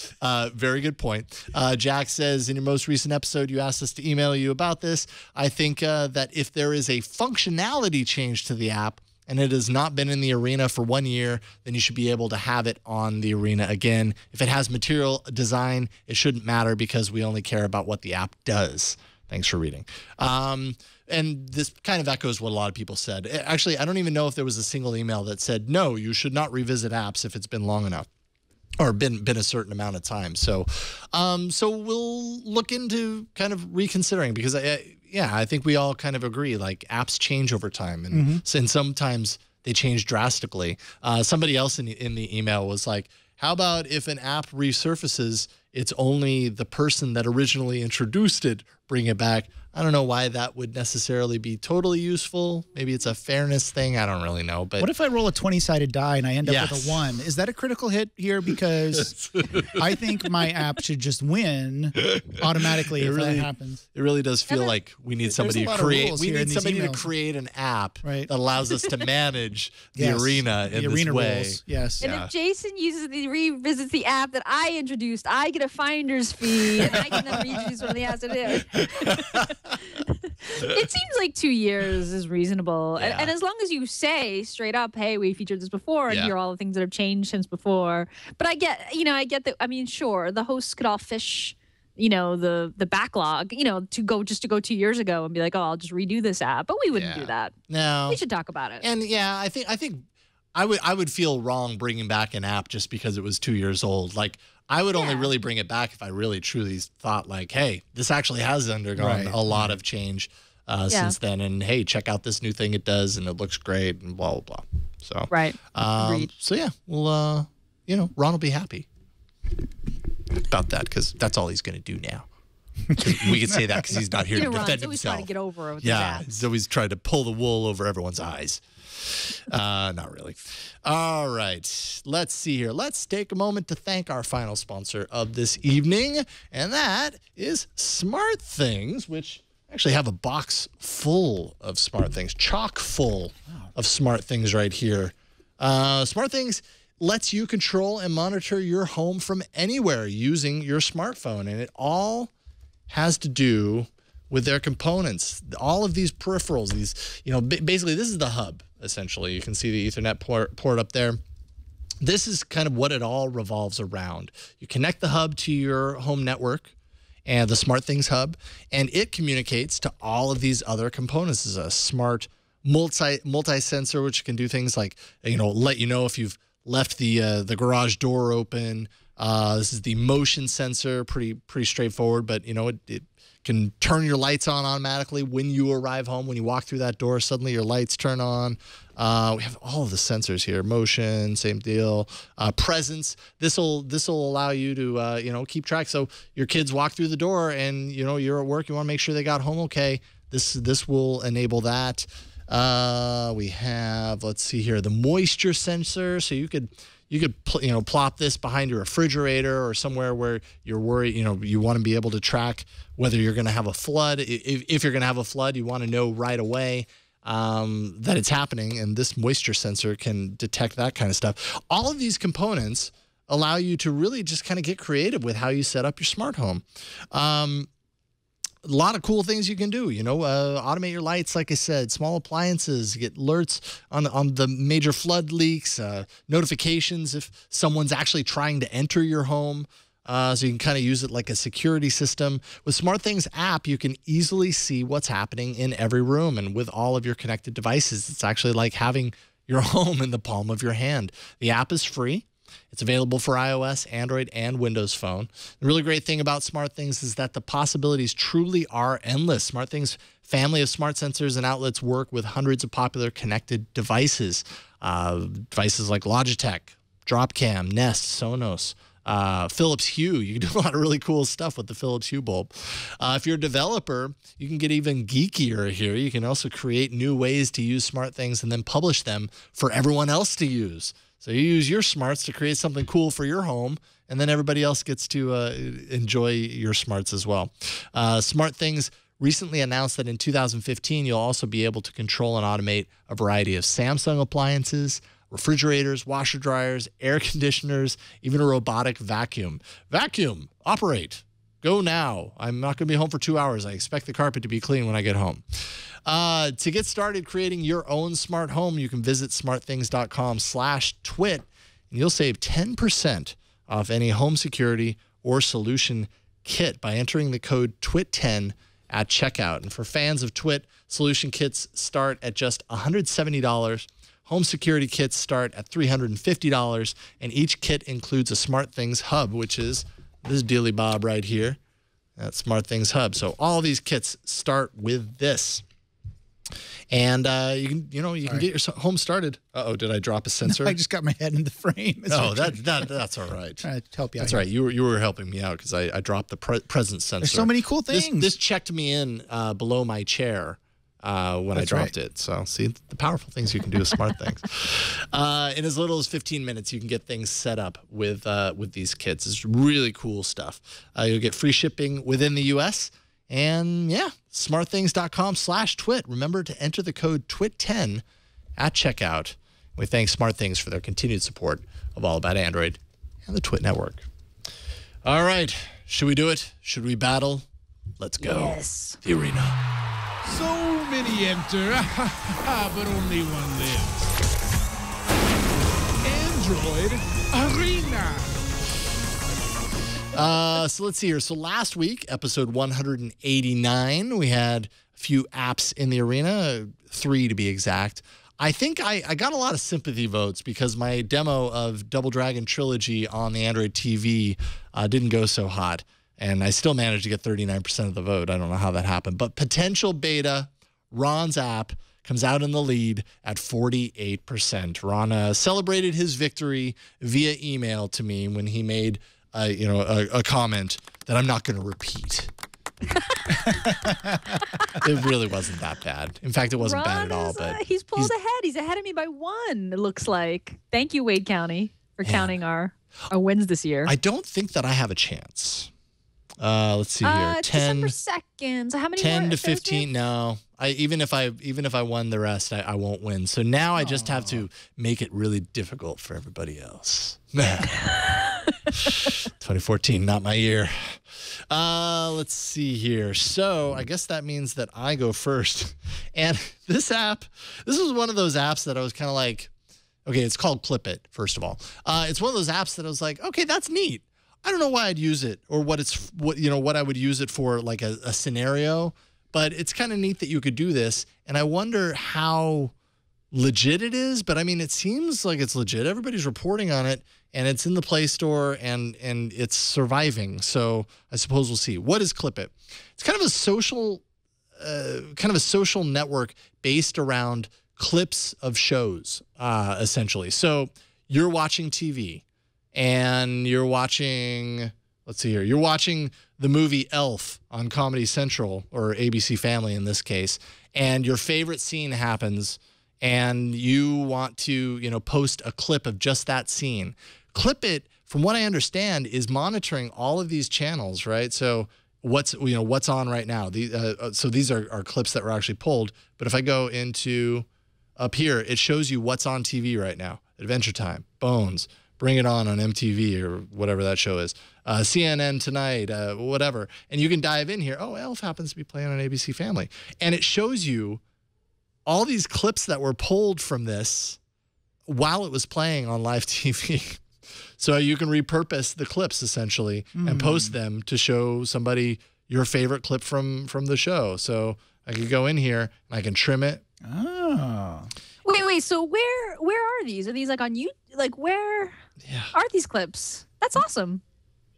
very good point. Jack says, in your most recent episode, you asked us to email you about this. I think that if there is a functionality change to the app, and it has not been in the arena for 1 year, then you should be able to have it on the arena again. If it has material design, it shouldn't matter, because we only care about what the app does. Thanks for reading. And this kind of echoes what a lot of people said. Actually, I don't even know if there was a single email that said, no, you should not revisit apps if it's been long enough, or been a certain amount of time. So we'll look into kind of reconsidering, because yeah, I think we all kind of agree. Like apps change over time, and sometimes they change drastically. Somebody else in the email was like, "How about if an app resurfaces, it's only the person that originally introduced it bring it back?" I don't know why that would necessarily be totally useful. Maybe it's a fairness thing. I don't really know. But what if I roll a 20-sided die and I end up with a 1? Is that a critical hit here? Because I think my app should just win automatically if that happens. It really does feel like we need somebody to create. We need somebody to create an app that allows us to manage the arena in this way. Rules. Yes. And if Jason revisits the app that I introduced, I get a finder's fee, and I can then reintroduce one of the apps it is. It seems like 2 years is reasonable, and as long as you say straight up, "Hey, we featured this before, and here are all the things that have changed since before." But I get that. I mean, sure, the hosts could all fish, the backlog, to go 2 years ago and be like, "Oh, I'll just redo this app," but we wouldn't do that. No, we should talk about it. And I think I would feel wrong bringing back an app just because it was 2 years old. Like, I would only really bring it back if I really truly thought like, hey, this actually has undergone a lot of change since then. And hey, check out this new thing it does, and it looks great, and blah, blah, blah. So, Agreed. So yeah, we'll, Ron will be happy about that because that's all he's going to do now. We can say that because he's not here to defend himself. He's always trying to get over with he's always trying to pull the wool over everyone's eyes. Not really. All right. Let's see here. Let's take a moment to thank our final sponsor of this evening, and that is Smart Things, which actually have a box full of Smart Things, chock full of Smart Things right here. Smart Things lets you control and monitor your home from anywhere using your smartphone, and it all has to do with their components. All of these peripherals, basically this is the hub, essentially. You can see the Ethernet port up there. This is kind of what it all revolves around. You connect the hub to your home network and the Smart Things hub, and it communicates to all of these other components. This is a smart multi-sensor, which can do things like, let you know if you've left the garage door open. This is the motion sensor, pretty straightforward, but it can turn your lights on automatically when you arrive home. When you walk through that door, suddenly your lights turn on. We have all of the sensors here. Motion, same deal. Presence. This will allow you to keep track. So your kids walk through the door, and you're at work. You want to make sure they got home okay. This will enable that. We have, let's see here, the moisture sensor. So you could plop this behind your refrigerator or somewhere where you're worried, you want to be able to track whether you're going to have a flood. If you're going to have a flood, you want to know right away that it's happening, and this moisture sensor can detect that kind of stuff. All of these components allow you to really just kind of get creative with how you set up your smart home. A lot of cool things you can do, automate your lights, like I said, small appliances, get alerts on the major flood leaks, notifications if someone's actually trying to enter your home. So you can kind of use it like a security system. With Smart Things app, you can easily see what's happening in every room. And with all of your connected devices, it's actually like having your home in the palm of your hand. The app is free. It's available for iOS, Android, and Windows Phone. The really great thing about Smart Things is that the possibilities truly are endless. Smart Things' family of smart sensors and outlets work with hundreds of popular connected devices. Devices like Logitech, Dropcam, Nest, Sonos, Philips Hue. You can do a lot of really cool stuff with the Philips Hue bulb. If you're a developer, you can get even geekier here. You can also create new ways to use Smart Things and then publish them for everyone else to use. So you use your smarts to create something cool for your home, and then everybody else gets to enjoy your smarts as well. Smart Things recently announced that in 2015, you'll also be able to control and automate a variety of Samsung appliances, refrigerators, washer dryers, air conditioners, even a robotic vacuum. Vacuum, operate. Go now. I'm not going to be home for 2 hours. I expect the carpet to be clean when I get home. To get started creating your own smart home, you can visit smartthings.com/twit, and you'll save 10% off any home security or solution kit by entering the code TWIT10 at checkout. And for fans of Twit, solution kits start at just $170. Home security kits start at $350, and each kit includes a Smart Things hub, which is this dealy bob right here. at Smart Things Hub. So all these kits start with this. And you can get your home started. Uh-oh, did I drop a sensor? No, I just got my head in the frame. Oh, that's all right. Trying to help you out. That's right. You were helping me out because I dropped the present sensor. There's so many cool things. This checked me in below my chair when I dropped it. So see the powerful things you can do with Smart Things. In as little as 15 minutes, you can get things set up with these kits. It's really cool stuff. You'll get free shipping within the U.S. And yeah, smartthings.com/twit. Remember to enter the code TWIT10 at checkout. We thank SmartThings for their continued support of All About Android and the Twit Network. All right, should we do it? Should we battle? Let's go. Yes. The arena. So many enter, but only one lives. Android Arena. So let's see here. So last week, episode 189, we had a few apps in the arena, 3 to be exact. I think I got a lot of sympathy votes because my demo of Double Dragon Trilogy on the Android TV didn't go so hot. And I still managed to get 39% of the vote. I don't know how that happened. But potential beta, Ron's app, comes out in the lead at 48%. Ron celebrated his victory via email to me when he made a comment that I'm not going to repeat. It really wasn't that bad. In fact, it wasn't bad at all. But he's pulled ahead. He's ahead of me by 1, it looks like. Thank you, Wade County, for counting our wins this year. I don't think that I have a chance. Let's see here. 10 December 2nd. So how many 10 more? to 15. No. Even if I won the rest, I won't win. So now I just have to make it really difficult for everybody else. 2014, not my year. Let's see here. So I guess that means that I go first. And this was one of those apps that I was kind of like, okay, it's called Clip It, first of all. It's one of those apps that I was like, okay, that's neat. I don't know why I'd use it or what I would use it for, like a scenario, but it's kind of neat that you could do this. And I wonder how legit it is, but I mean, it seems like it's legit. Everybody's reporting on it, and it's in the Play Store, and it's surviving. So I suppose we'll see. What is Clip It? It's kind of a social network based around clips of shows, essentially. So you're watching TV, and you're watching, let's see here, you're watching the movie Elf on Comedy Central, or ABC Family in this case, and your favorite scene happens, and you want to, post a clip of just that scene. Clip It, from what I understand, is monitoring all of these channels, right? So what's on right now. So these are clips that were actually pulled. But if I go into up here, it shows you what's on TV right now. Adventure Time, Bones, Bring It On MTV or whatever that show is. CNN Tonight, whatever. And you can dive in here. Oh, Elf happens to be playing on ABC Family. And it shows you all these clips that were pulled from this while it was playing on live TV. So you can repurpose the clips essentially and post them to show somebody your favorite clip from the show. So I could go in here and I can trim it. Oh. Wait. So where are these? Are these like on you? Like where are these clips? That's awesome.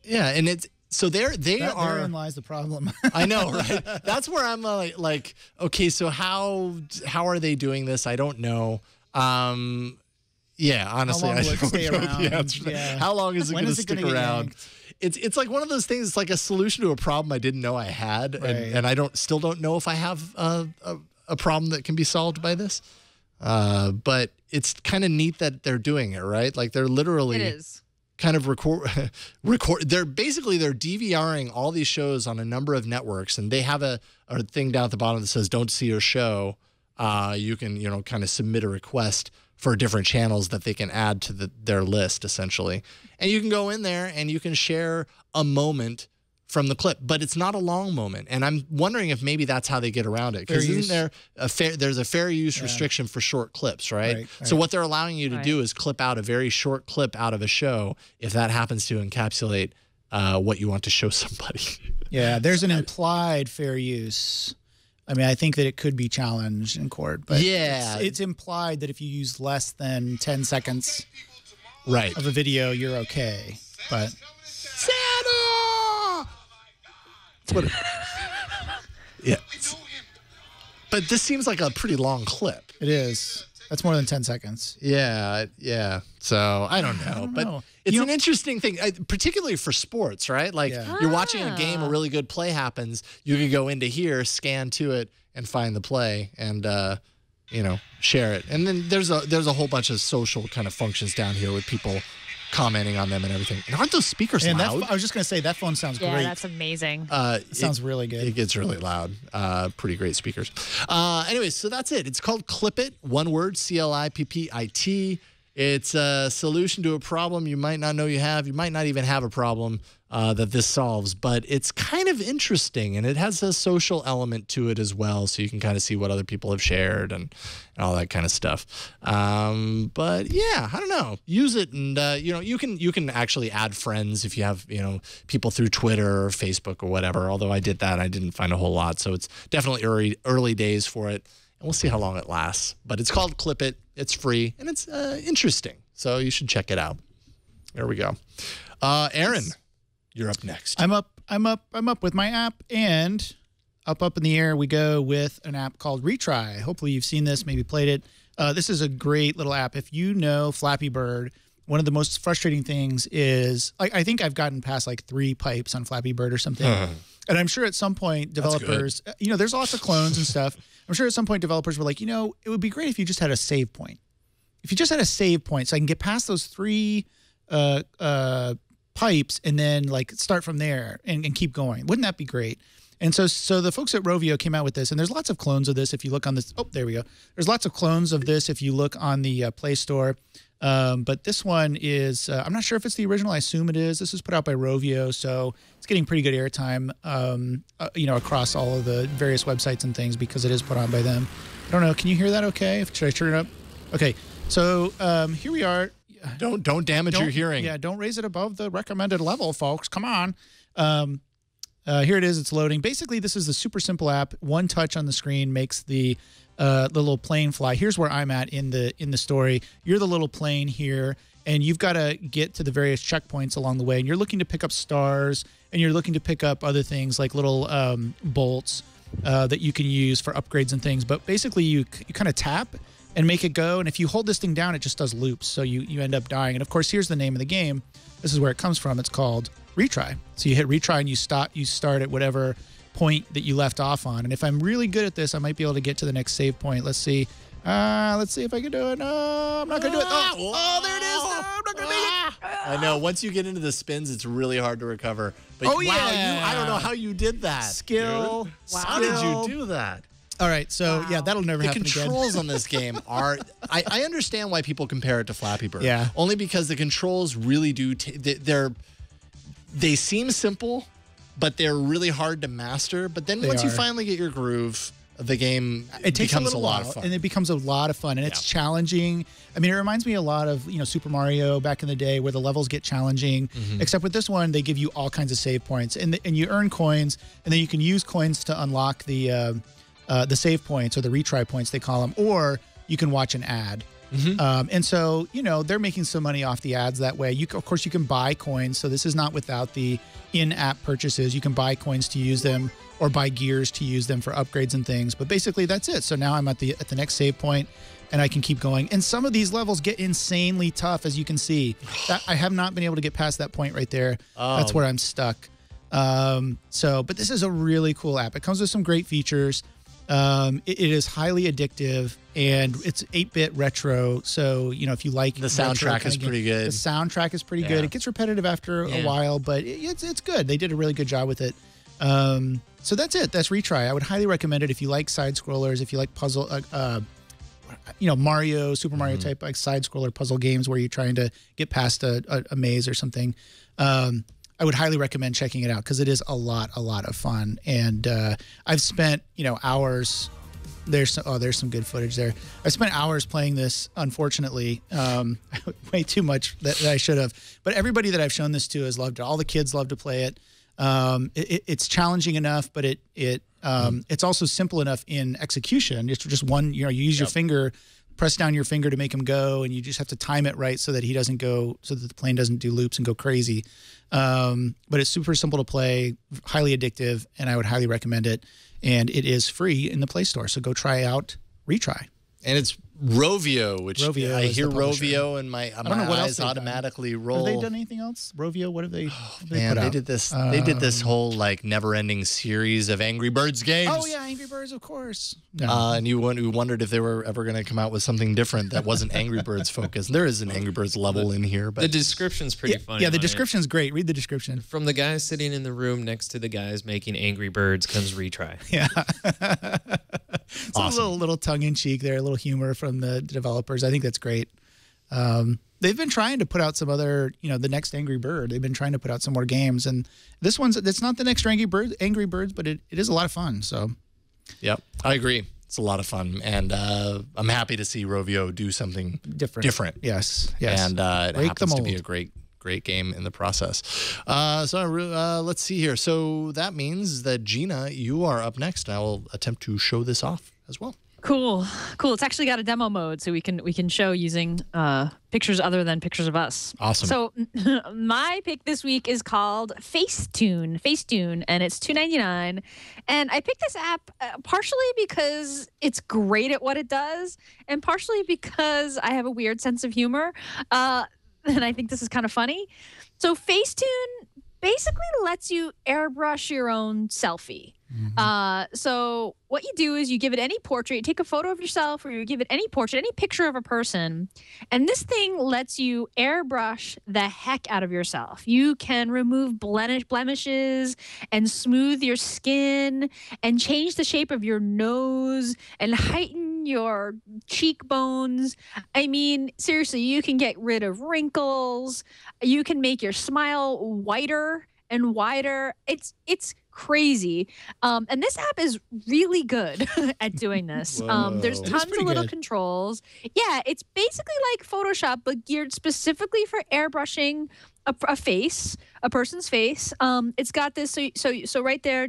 Yeah, and it's so they are. Therein lies the problem. I know, right? That's where I'm like, okay, so how are they doing this? I don't know. Yeah, honestly, how long will it stay around? Yeah. How long is it going to stick around? It's like one of those things. It's like a solution to a problem I didn't know I had, and I still don't know if I have a problem that can be solved by this. But it's kind of neat that they're doing it, right? Like they're literally It is. kind of record. They're DVRing all these shows on a number of networks, and they have a thing down at the bottom that says "Don't see your show." You can kind of submit a request for different channels that they can add to their list, essentially. And you can go in there and you can share a moment from the clip, but it's not a long moment. And I'm wondering if maybe that's how they get around it. Because isn't there there's a fair use restriction for short clips, right? So what they're allowing you to do is clip out a very short clip out of a show if that happens to encapsulate what you want to show somebody. Yeah, there's an implied fair use. I mean, I think that it could be challenged in court, but it's implied that if you use less than 10 seconds of a video, you're okay. But Santa! That's what yeah. But this seems like a pretty long clip. It is. That's more than 10 seconds. Yeah. So I don't know. But it's an interesting thing, particularly for sports, right? Like you're watching a game, a really good play happens. You can go into here, scan to it, and find the play, and share it. And then there's a whole bunch of social kind of functions down here with people commenting on them and everything. And aren't those speakers loud? I was just going to say, that phone sounds great. Yeah, that's amazing. It sounds really good. It gets really loud. Pretty great speakers. Anyways, so that's it. It's called Clip It. One word, CLIPPIT. It's a solution to a problem you might not know you have. You might not even have a problem that this solves, but it's kind of interesting, and it has a social element to it as well, so you can kind of see what other people have shared and all that kind of stuff. But yeah, I don't know. Use it, and you can actually add friends if you have people through Twitter or Facebook or whatever. Although I did that, I didn't find a whole lot, so it's definitely early days for it. And we'll see how long it lasts. But it's called Clip It. It's free, and it's interesting. So you should check it out. There we go. Aaron, you're up next. I'm up with my app, and up in the air we go with an app called Retry. Hopefully you've seen this, maybe played it. This is a great little app. If you know Flappy Bird, one of the most frustrating things is, I think I've gotten past like 3 pipes on Flappy Bird or something. And I'm sure at some point developers, there's lots of clones and stuff. I'm sure at some point developers were like, it would be great if you just had a save point. If you just had a save point so I can get past those 3 pipes and then like start from there and keep going. Wouldn't that be great? And so the folks at Rovio came out with this, and there's lots of clones of this if you look on this. Oh, there we go. There's lots of clones of this if you look on the Play Store. But this one is, I'm not sure if it's the original. I assume it is. This is put out by Rovio, so it's getting pretty good airtime, across all of the various websites and things because it is put on by them. I don't know. Can you hear that okay? Should I turn it up? Okay. So here we are. Don't damage your hearing. Yeah, don't raise it above the recommended level, folks. Come on. Here it is. It's loading. Basically, this is a super simple app. One touch on the screen makes the little plane fly. Here's where I'm at in the story. You're the little plane here, and you've got to get to the various checkpoints along the way. And you're looking to pick up stars, and you're looking to pick up other things like little bolts that you can use for upgrades and things. But basically, you kind of tap and make it go. And if you hold this thing down, it just does loops. So you end up dying. And of course, here's the name of the game. This is where it comes from. It's called Retry. So you hit retry and you start at whatever point that you left off on. And if I'm really good at this, I might be able to get to the next save point. Let's see. Let's see if I can do it. No, I'm not going to do it. Oh, there it is. No, I'm not going to make it. I know. Once you get into the spins, it's really hard to recover. But I don't know how you did that. Skill. Dude. Wow. How did you do that? All right, so yeah, that'll never happen again. The controls on this game are, I understand why people compare it to Flappy Bird. Yeah. Only because the controls really do, they seem simple, but they're really hard to master. But then once you finally get your groove, the game becomes a lot of fun. And it becomes a lot of fun, and it's challenging. I mean, it reminds me a lot of Super Mario back in the day, where the levels get challenging. Except with this one, they give you all kinds of save points, and you earn coins, and then you can use coins to unlock the save points, or the retry points they call them, or you can watch an ad. And so, they're making some money off the ads that way. Of course, you can buy coins. So this is not without the in-app purchases. You can buy coins to use them, or buy gears to use them for upgrades and things. But basically, that's it. So now I'm at the next save point, and I can keep going. And some of these levels get insanely tough, as you can see. I have not been able to get past that point right there. That's where I'm stuck. But this is a really cool app. It comes with some great features. It is highly addictive, and it's 8-bit retro. So, if you like the soundtrack is pretty good. The soundtrack is pretty good. It gets repetitive after a while, but it's good. They did a really good job with it. So that's it. That's Retry. I would highly recommend it if you like side scrollers, if you like puzzle, Mario, Super Mario type like side scroller puzzle games where you're trying to get past a maze or something. I would highly recommend checking it out because it is a lot of fun. And I've spent, hours. There's some good footage there. I spent hours playing this, unfortunately, way too much that I should have. But everybody that I've shown this to has loved it. All the kids love to play it. It's challenging enough, but it's also simple enough in execution. It's just one, you use your finger, press down your finger to make him go, and you just have to time it right so that he doesn't go, so that the plane doesn't do loops and go crazy. But it's super simple to play, highly addictive, and I would highly recommend it. And it is free in the Play Store. So go try out Retry. And it's Rovio, which Rovio I is hear the publisher. Rovio and my eyes automatically roll. Have they done anything else? Rovio, what have they, Man, put they out? did this. They did this whole like never-ending series of Angry Birds games. Oh yeah, Angry Birds, of course. And you wondered if they were ever going to come out with something different that wasn't Angry Birds focused. There is an Angry Birds level in here, but The description's pretty funny. Yeah, the on it. description's great. Read the description. From the guys sitting in the room next to the guys making Angry Birds comes Retry. Yeah. It's Awesome. a little tongue-in-cheek there, a little humor from the developers. I think that's great. They've been trying to put out some other, the next Angry Bird. They've been trying to put out some more games, and it's not the next Angry Birds, but it is a lot of fun. So, yep, I agree. It's a lot of fun, and I'm happy to see Rovio do something different. Yes. And it Break happens the to be mold. a great game in the process. Let's see here. So that means that Gina, you are up next. I will attempt to show this off as well. Cool. It's actually got a demo mode, so we can show using pictures other than pictures of us. Awesome. So my pick this week is called Facetune, and it's $2.99. And I picked this app partially because it's great at what it does, and partially because I have a weird sense of humor, and I think this is kind of funny. So Facetune basically lets you airbrush your own selfie. So what you do is you give it any portrait, you take a photo of yourself, or you give it any portrait, any picture of a person, and this thing lets you airbrush the heck out of yourself. You can remove blemishes and smooth your skin and change the shape of your nose and heighten your cheekbones. I mean, seriously, you can get rid of wrinkles. You can make your smile whiter and wider. It's crazy. And this app is really good at doing this. There's tons of little controls. Yeah, it's basically like Photoshop, but geared specifically for airbrushing a person's face. It's got this. So right there,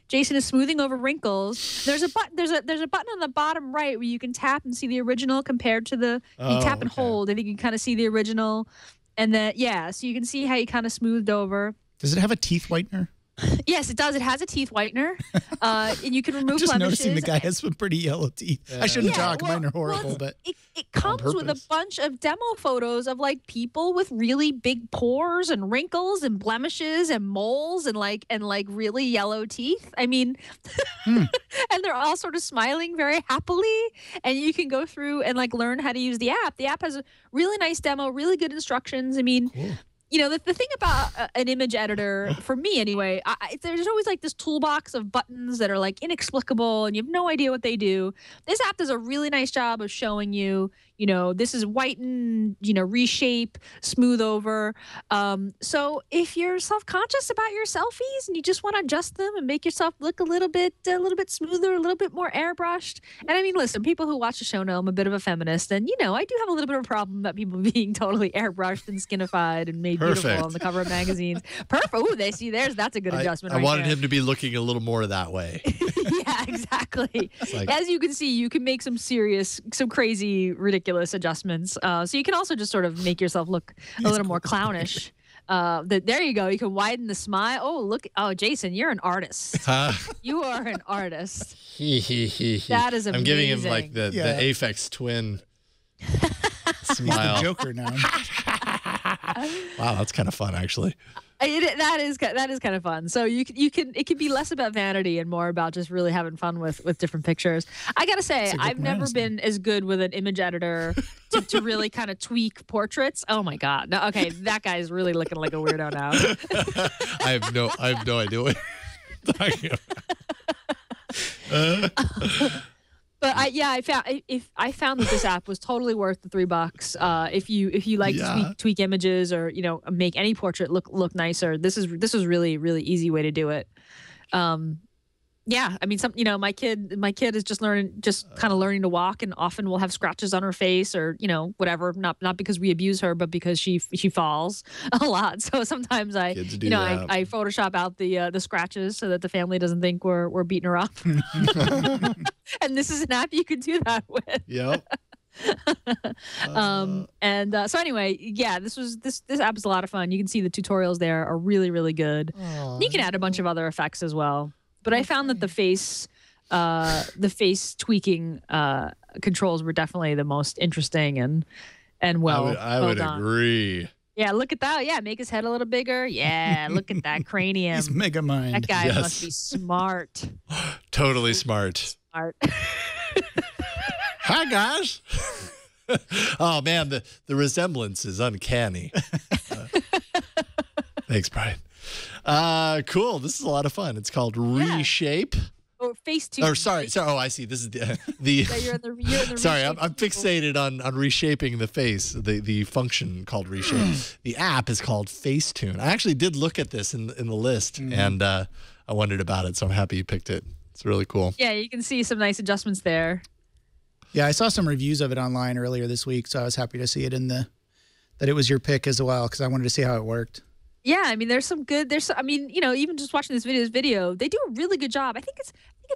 Jason is smoothing over wrinkles. There's a button. There's a button on the bottom right where you can tap and see the original compared to the. You tap and hold. I think you can kind of see the original, and then so you can see how you kind of smoothed over. Does it have a teeth whitener? Yes, it does. It has a teeth whitener, and you can remove Just blemishes. noticing the guy has some pretty yellow teeth. I shouldn't talk. Mine are horrible, but it comes with a bunch of demo photos of like people with really big pores and wrinkles and blemishes and moles and like really yellow teeth. I mean, and they're all sort of smiling very happily. And you can go through and like learn how to use the app. The app has a really nice demo, really good instructions. I mean. Cool. The thing about an image editor, for me anyway, there's always like this toolbox of buttons that are like inexplicable and you have no idea what they do. This app does a really nice job of showing you, this is whiten, reshape, smooth over. So if you're self-conscious about your selfies and you just want to adjust them and make yourself look a little bit smoother, a little bit more airbrushed. And I mean, listen, people who watch the show know I'm a bit of a feminist, and I do have a little bit of a problem about people being totally airbrushed and skinified and made beautiful on the cover of magazines. Perfect. Ooh, that's a good adjustment. I wanted him to be looking a little more that way. Yeah, exactly. As you can see, you can make some crazy, ridiculous adjustments. So you can also just sort of make yourself look a little more clownish. There you go. You can widen the smile. Oh, look. Oh, Jason, you're an artist. You are an artist. That is amazing. I'm giving him like the Aphex Twin smile. He's the Joker now. Wow, that's kind of fun, actually. That is kind of fun. So it can be less about vanity and more about just really having fun with different pictures. I gotta say, I've never been as good with an image editor to really kind of tweak portraits. Oh my god! No, okay, that guy's really looking like a weirdo now. I have no idea what you're talking about. But I found that this app was totally worth the $3. If you like to tweak images or make any portrait look nicer, this is really really easy way to do it. I mean, my kid is just kind of learning to walk, and often will have scratches on her face or whatever. Not because we abuse her, but because she falls a lot. So sometimes I Photoshop out the scratches so that the family doesn't think we're beating her up. And this is an app you can do that with. Yep. So anyway, yeah, this app is a lot of fun. You can see the tutorials there are really, really good. You can add a bunch of other effects as well. But I found that the face tweaking controls were definitely the most interesting and well. I would agree. Yeah, look at that. Yeah, make his head a little bigger. Yeah, look at that cranium. He's mega mind. That guy must be smart. Totally smart. Smart. Hi, guys. Oh, man, the resemblance is uncanny. Thanks, Bryan. Cool. This is a lot of fun. It's called Reshape. Or Facetune. Or sorry. Oh, I see. This is the Yeah, you're in the sorry, I'm fixated on reshaping the face. The function called Reshape. The app is called Facetune. I actually did look at this in the list, and I wondered about it. So I'm happy you picked it. It's really cool. Yeah, you can see some nice adjustments there. Yeah, I saw some reviews of it online earlier this week, so I was happy to see it that it was your pick as well, because I wanted to see how it worked. Yeah, I mean, even just watching this video, they do a really good job. I think it's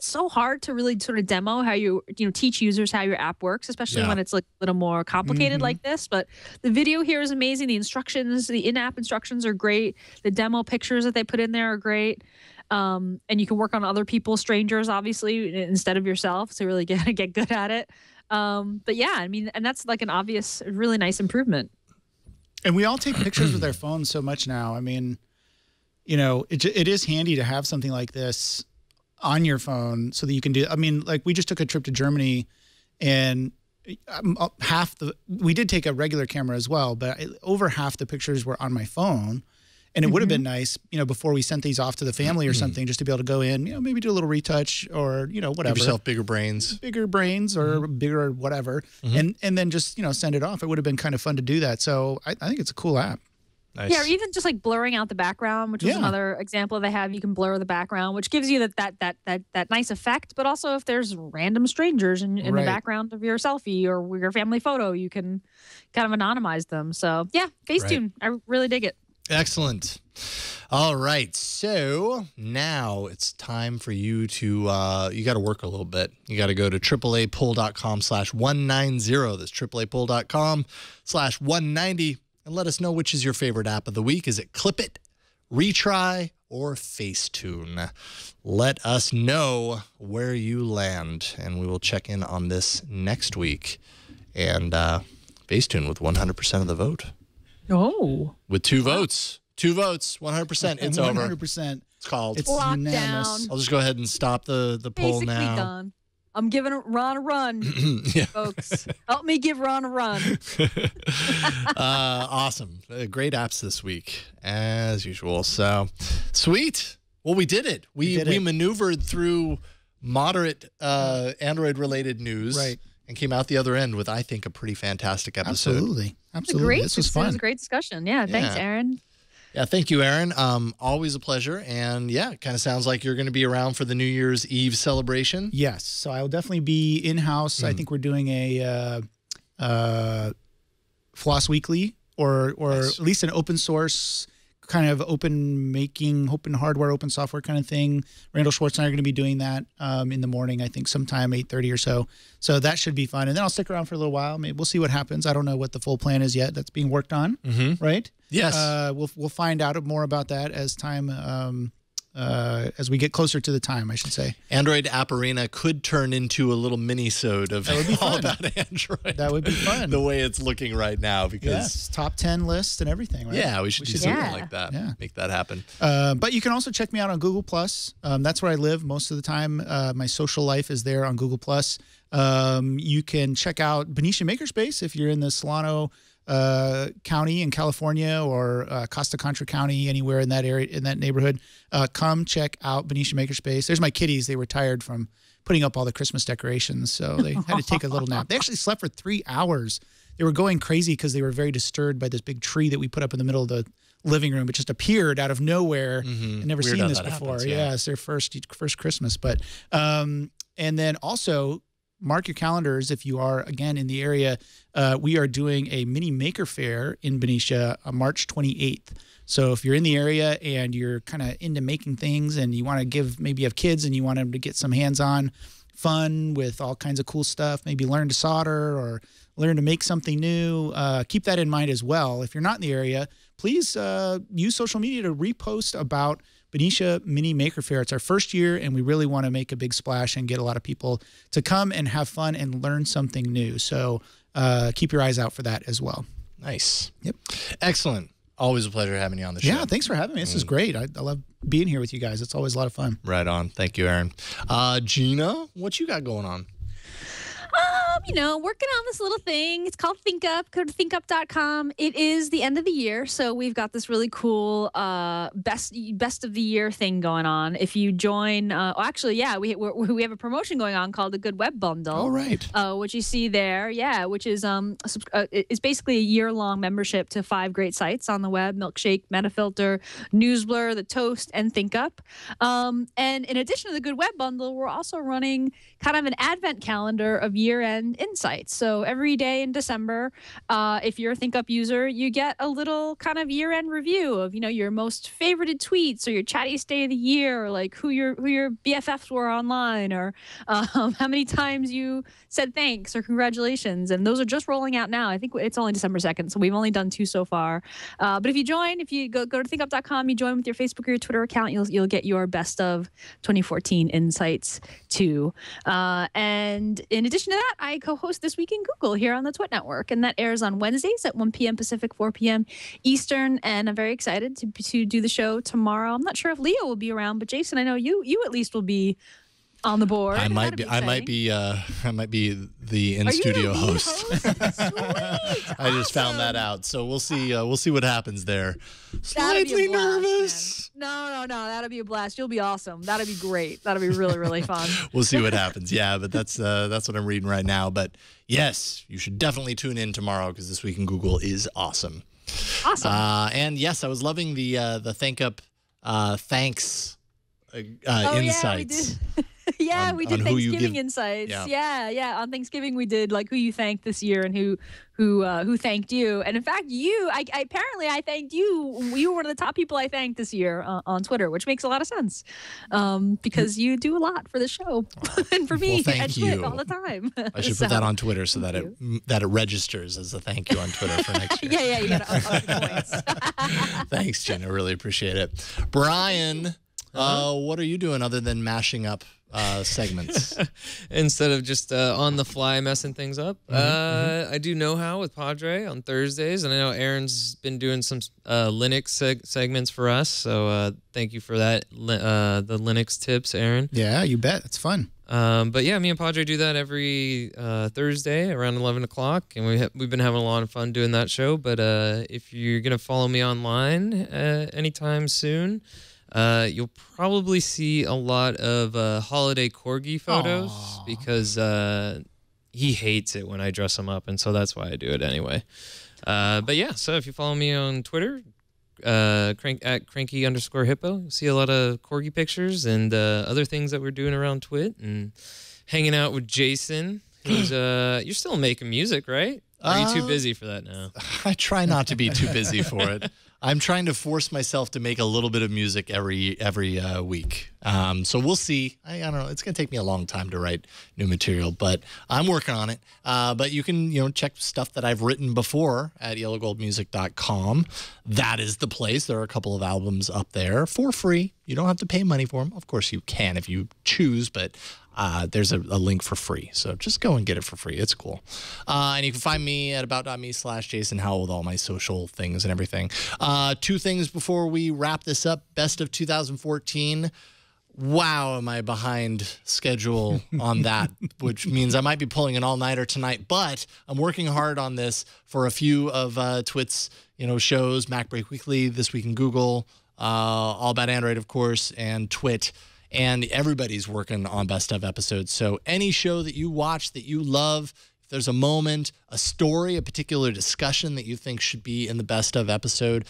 so hard to really sort of demo how you teach users how your app works, especially when it's like a little more complicated like this. But the video here is amazing. The instructions, the in-app instructions are great. The demo pictures that they put in there are great. And you can work on other people, strangers, obviously, instead of yourself. So really get good at it. But yeah, I mean, and that's like an obvious, really nice improvement. And we all take pictures with our phones so much now. I mean, it is handy to have something like this on your phone so that you can do. I mean, like we just took a trip to Germany, and we did take a regular camera as well, but over half the pictures were on my phone. And it would have been nice, before we sent these off to the family or something, just to be able to go in, maybe do a little retouch or, whatever. Give yourself bigger brains or bigger whatever. And then just, send it off. It would have been kind of fun to do that. So I think it's a cool app. Nice. Yeah, or even just like blurring out the background, which is another example they have. You can blur the background, which gives you that nice effect. But also, if there's random strangers in the background of your selfie or your family photo, you can kind of anonymize them. So yeah, Facetune, I really dig it. Excellent. All right. So now it's time for you to, you got to work a little bit. You got to go to AAApull.com/190. That's AAApull.com/190. And let us know which is your favorite app of the week. Is it Clip It, Retry, or Facetune? Let us know where you land, and we will check in on this next week. And Facetune with 100% of the vote. Oh. With 2 votes. 2 votes, 100%. It's over. 100%. It's called. It's unanimous. I'll just go ahead and stop the poll Basically now. done. I'm giving Ron a run, folks. Help me give Ron a run. Awesome. Great apps this week, as usual. So, sweet. Well, we did it. We maneuvered through moderate Android-related news. Right. And came out the other end with, I think, a pretty fantastic episode. Absolutely. This was fun. It was a great discussion. Yeah, thanks, Aaron. Yeah, thank you, Aaron. Always a pleasure. And yeah, it kind of sounds like you're going to be around for the New Year's Eve celebration. Yes. So I will definitely be in-house. I think we're doing a Floss Weekly or at least an open source kind of open hardware, open software kind of thing. Randall Schwartz and I are going to be doing that in the morning, I think sometime 8:30 or so. So that should be fun. And then I'll stick around for a little while. Maybe we'll see what happens. I don't know what the full plan is yet. That's being worked on, right? Yes. We'll find out more about that as time as we get closer to the time, I should say. Android App Arena could turn into a little mini-sode of all about Android. That would be fun. The way it's looking right now, because top 10 lists and everything, right? Yeah, we should do something like that. Yeah. Make that happen. But you can also check me out on Google+. That's where I live most of the time. My social life is there on Google+. You can check out Benicia Makerspace if you're in the Solano County in California or Costa Contra County, anywhere in that area, in that neighborhood. Come check out Benicia Makerspace. There's my kitties. They were tired from putting up all the Christmas decorations, so they had to take a little nap. They actually slept for 3 hours. They were going crazy because they were very disturbed by this big tree that we put up in the middle of the living room. It just appeared out of nowhere. I'd never seen this before. Happens, it's their first Christmas. But and then also, mark your calendars if you are, again, in the area. We are doing a mini maker fair in Benicia on March 28th. So if you're in the area and you're kind of into making things and you want to maybe you have kids and you want them to get some hands-on, fun with all kinds of cool stuff. Maybe learn to solder or learn to make something new. Keep that in mind as well. If you're not in the area, please use social media to repost about Benicia Mini Maker Fair. It's our first year, and we really want to make a big splash and get a lot of people to come and have fun and learn something new. So keep your eyes out for that as well. Nice. Yep. Excellent. Always a pleasure having you on the show. Yeah, thanks for having me. This is great. I love being here with you guys. It's always a lot of fun. Right on. Thank you, Aaron. Gina, what you got going on? Working on this little thing. It's called ThinkUp. Go to thinkup.com. It is the end of the year, so we've got this really cool best of the year thing going on. If you join, we have a promotion going on called the Good Web Bundle. All right. Which you see there, which is it's basically a year-long membership to 5 great sites on the web: Milkshake, Metafilter, Newsblur, The Toast, and ThinkUp. And in addition to the Good Web Bundle, we're also running kind of an advent calendar of year-end insights. So every day in December, if you're a ThinkUp user, you get a little kind of year-end review of your most favorited tweets or your chattiest day of the year, or like who your BFFs were online, or how many times you said thanks or congratulations. And those are just rolling out now. I think it's only December 2nd, so we've only done 2 so far. But if you go to thinkup.com, you join with your Facebook or your Twitter account, you'll get your best of 2014 insights too. And in addition to that, I co-host This Week in Google here on the Twit Network, and that airs on Wednesdays at 1 p.m. Pacific, 4 p.m. Eastern. And I'm very excited to do the show tomorrow. I'm not sure if Leo will be around, but Jason, I know you at least will be on the board. I might be the in-studio host. I just found that out, so we'll see what happens there. Slightly nervous. Man. No, that'll be a blast. You'll be awesome. That'll be great. That'll be really, really fun. We'll see what happens. Yeah, but that's what I'm reading right now. But yes, you should definitely tune in tomorrow, because This Week in Google is awesome. Awesome. And yes, I was loving the ThinkUp thanks insights. Yeah, we did Thanksgiving insights. Yeah. On Thanksgiving, we did like who you thanked this year and who thanked you. And in fact, I thanked you. You were one of the top people I thanked this year on Twitter, which makes a lot of sense because you do a lot for the show and for me thank you. all the time. I should put that on Twitter so that it registers as a thank you on Twitter for next year. Yeah, you got to up the points. Thanks, Jen. I really appreciate it. Bryan, what are you doing other than mashing up segments? Instead of just on the fly messing things up, I do Know How with Padre on Thursdays, and I know Aaron's been doing some Linux segments for us, so thank you for that, the Linux tips, Aaron. Yeah, you bet. It's fun. But yeah, me and Padre do that every Thursday around 11 o'clock, and we've been having a lot of fun doing that show. But if you're gonna follow me online anytime soon, you'll probably see a lot of holiday corgi photos. Aww. Because he hates it when I dress him up, and so that's why I do it anyway. But yeah, so if you follow me on Twitter, at cranky_hippo, you'll see a lot of corgi pictures and other things that we're doing around Twit, and hanging out with Jason, who's you're still making music, right? Or are you too busy for that now? I try not to be too busy for it. I'm trying to force myself to make a little bit of music every week. So we'll see. I don't know. It's going to take me a long time to write new material, but I'm working on it. But you can, check stuff that I've written before at yellowgoldmusic.com. That is the place. There are a couple of albums up there for free. You don't have to pay money for them. Of course, you can if you choose, but there's a link for free. So just go and get it for free. It's cool. And you can find me at about.me/Jason Howell with all my social things and everything. 2 things before we wrap this up. Best of 2014. Wow, am I behind schedule on that, which means I might be pulling an all-nighter tonight, but I'm working hard on this for a few of Twit's shows, Mac Break Weekly, This Week in Google, All About Android, of course, and Twit. And everybody's working on best of episodes. So any show that you watch that you love, if there's a moment, a story, a particular discussion that you think should be in the best of episode,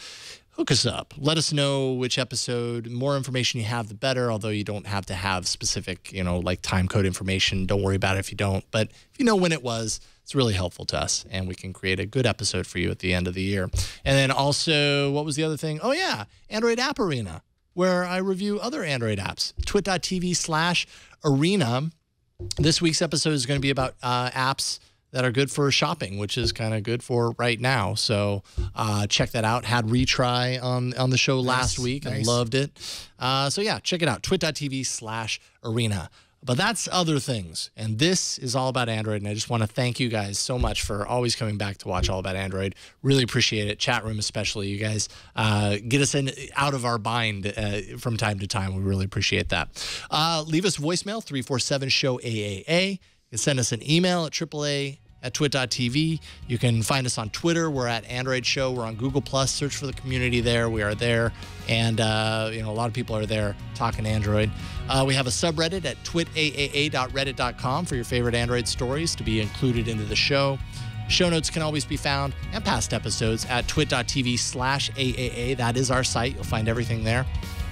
hook us up. Let us know which episode. The more information you have, the better, although you don't have to have specific, like time code information. Don't worry about it if you don't. But if you know when it was, it's really helpful to us, and we can create a good episode for you at the end of the year. And then also, what was the other thing? Oh, yeah, Android App Arena, where I review other Android apps. Twit.tv/arena. This week's episode is going to be about apps that are good for shopping, which is kind of good for right now. So check that out. Had retry on the show last week and loved it. So yeah, check it out. twit.tv/arena. But that's other things. And this is All About Android. And I just want to thank you guys so much for always coming back to watch All About Android. Really appreciate it. Chat room especially. You guys get us out of our bind from time to time. We really appreciate that. Leave us voicemail, 347-SHOW-AAA. You can send us an email at AAA@twit.tv. You can find us on Twitter. We're at Android Show. We're on Google+. Search for the community there. We are there. And, a lot of people are there talking Android. We have a subreddit at twitaa.reddit.com for your favorite Android stories to be included into the show. Show notes can always be found, and past episodes at twit.tv/AAA. That is our site. You'll find everything there.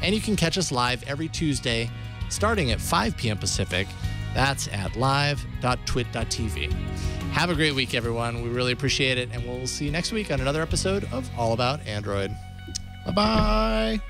And you can catch us live every Tuesday starting at 5 p.m. Pacific. That's at live.twit.tv. Have a great week, everyone. We really appreciate it, and we'll see you next week on another episode of All About Android. Bye-bye.